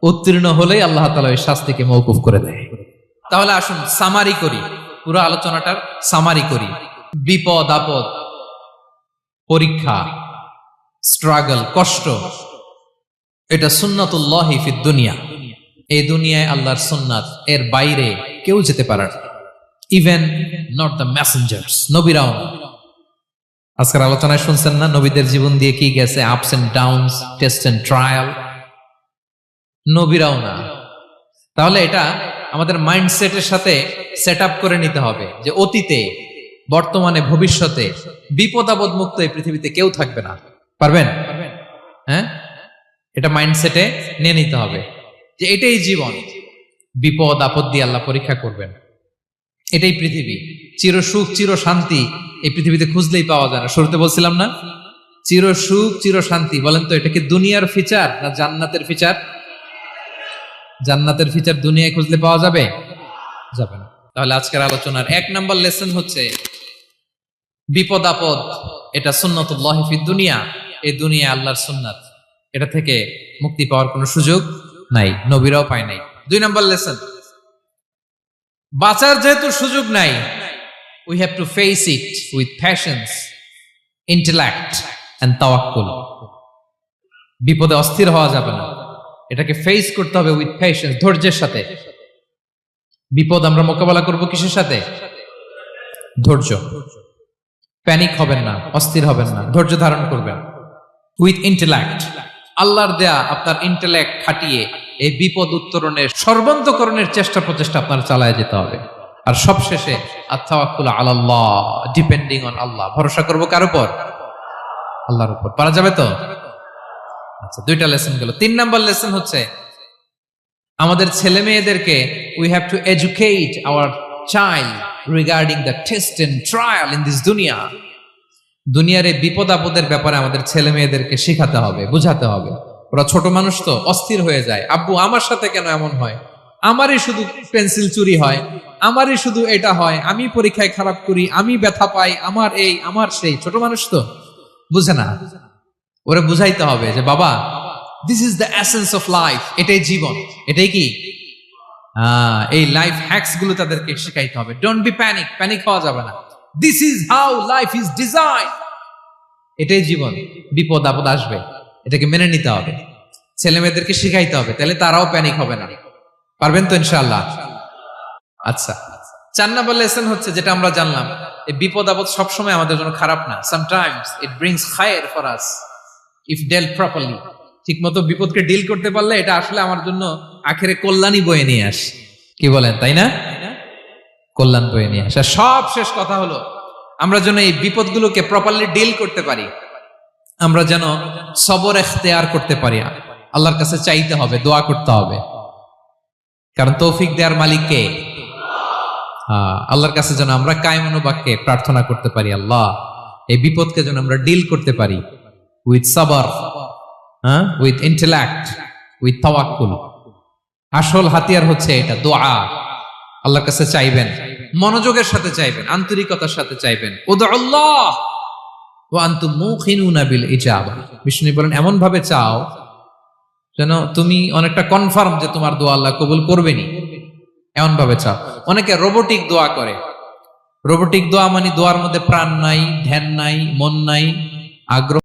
A: উত্তীর্ণ হলেই আল্লাহ তাআলা ওই শাস্তিকে মওকুফ করে দেয়। তাহলে আসুন সামারি করি, পুরো আলোচনাটার সামারি করি। বিপদ আপদ, পরীক্ষা, স্ট্রাগল, কষ্ট, এটা সুন্নাতুল্লাহি ফিদ দুনিয়া। এই দুনিয়ায় আল্লাহর সুন্নাত, এর বাইরে কেউ যেতে পারে না। ইভেন নট দ্য মেসেঞ্জার্স, নবীরাও না। আজকের আলোচনায় শুনছেন না নবীদের জীবন দিয়ে কি গেছে, ups and downs, test and trial. নবীরাও না। তাহলে এটা আমাদের মাইন্ডসেটের সাথে সেট আপ করে নিতে হবে যে অতীতে, বর্তমানে, ভবিষ্যতে বিপদ আপদ মুক্ত এই পৃথিবীতে কেউ থাকবে না। পারবেন? হ্যাঁ, এটা মাইন্ডসেটে নিয়ে নিতে হবে যে এটাই জীবন। বিপদ আপদ দিয়ে আল্লাহ পরীক্ষা করবেন। এটাই পৃথিবী। চির সুখ, চির শান্তি এই পৃথিবীতে খুঁজলেই পাওয়া যায় না। শুরুতে বলছিলাম না, চির সুখ, চির শান্তি। বলেন তো এটা কি দুনিয়ার ফিচার না জান্নাতের ফিচার? জান্নাতের ফিচার দুনিয়ায় খুঁজলে পাওয়া যাবে? যাবে না। তাহলে আজকের আলোচনার 1 নাম্বার লেসন হচ্ছে বিপদ আপদ এটা সুন্নাতুল্লাহি ফিদ দুনিয়া। এই দুনিয়া আল্লাহর সুন্নাত, এটা থেকে মুক্তি পাওয়ার কোনো সুযোগ নাই, নবীরাও পায় নাই। 2 নাম্বার লেসন, বাঁচার যেহেতু সুযোগ নাই, we have to face it with patience, intellect and tawakkul. বিপদে অস্থির হওয়া যাবে না, এটাকে ফেস করতে হবে উইথ পেশেন্স, ধৈর্যের সাথে। বিপদ আমরা মোকাবেলা করব কিসের সাথে? ধৈর্য। প্যানিক হবেন না, অস্থির হবেন না, ধৈর্য ধারণ করবেন। উইথ ইন্টেলেক্ট, আল্লাহর দেয়া আপনার ইন্টেলেক্ট খাটিয়ে এই বিপদ উত্তরণের সর্বান্তকরণের চেষ্টা প্রচেষ্টা আপনার চালায় যেতে হবে। আর সবশেষে আত-তাওয়াক্কুল আলাল্লাহ, ডিপেন্ডিং অন আল্লাহ, ভরসা করব কার উপর? আল্লাহর উপর। পারা যাবে তো? আচ্ছা, 2টা লেসন গেল। 3 নাম্বার লেসন হচ্ছে আমাদের ছেলে মেয়েদেরকে we have to educate our child regarding the test and trial in this দুনিয়া। দুনিয়ার এই বিপদ আপদের ব্যাপারে আমাদের ছেলে মেয়েদেরকে শেখাতে হবে, বুঝাতে হবে। ওরা ছোট মানুষ তো অস্থির হয়ে যায়, আব্বু আমার সাথে কেন এমন হয়, আমারই শুধু পেন্সিল চুরি হয়, আমারই শুধু এটা হয়, আমি পরীক্ষায় খারাপ করি, আমি ব্যথা পাই, আমার এই আমার সেই। ছোট মানুষ তো বুঝে না। ওরা বুঝাইতে হবে যে বাবা, this is the essence of life, এটাই জীবন। এটাই কি এই লাইফ হ্যাকস গুলো তাদেরকে শেখাইতে হবে। ডোন্ট বি প্যানিক, প্যানিক হওয়া যাবে না। This is how life is design, এটাই জীবন। বিপদ আপদ আসবে, এটাকে মেনে নিতে হবে, ছেলে মেয়েদেরকে শিখাইতে হবে, তাহলে তারাও প্যানিক হবে না। পারবেন তো ইনশাআল্লাহ? আচ্ছা, 4 নাম্বার লেসন হচ্ছে যেটা আমরা জানলাম, এই বিপদ আপদ সবসময় আমাদের জন্য খারাপ না। সামটাইমস ইট ব্রিংস খায়ের for us if dealt properly. ঠিক মতো বিপদকে ডিল করতে পারলে এটা আসলে আমার জন্য আখেরে কল্যাণই বয়ে নিয়ে আসে। কি বলেন, তাই না? কল্যাণ বয়ে নিয়ে আসে। সব শেষ কথা হলো আমরা যেন এই বিপদগুলোকে প্রপারলি ডিল করতে পারি, আমরা যেন সবর এখতিয়ার করতে পারি, আল্লাহর কাছে চাইতে হবে, দোয়া করতে হবে, কারণ তৌফিক দেওয়ার মালিক কে? আল্লাহর কাছে যেন আমরা কায়মনোবাক্যে প্রার্থনা করতে পারি, আল্লাহ এই বিপদকে যেন আমরা ডিল করতে পারি উইথ সাবর, উইথ ইন্টেলেক্ট, উইথ তাওয়াক্কুল। আসল হাতিয়ার হচ্ছে এটা, দোয়া। আল্লাহর কাছে চাইবেন, মনোযোগের সাথে চাইবেন, আন্তরিকতার সাথে চাইবেন। উদউল্লাহ ওয়া আনতুম মুকিনুনা বিল ইজাবা। বিষ্ণু বলেন এমন ভাবে চাও যেন তুমি অনেকটা কনফার্ম যে তোমার দোয়া আল্লাহ কবুল করবেনই, এমন ভাবে চাও। অনেকে রোবোটিক দোয়া করে। রোবোটিক দোয়া মানে দোয়ার মধ্যে প্রাণ নাই, ধ্যান নাই, মন নাই, আগ্রহ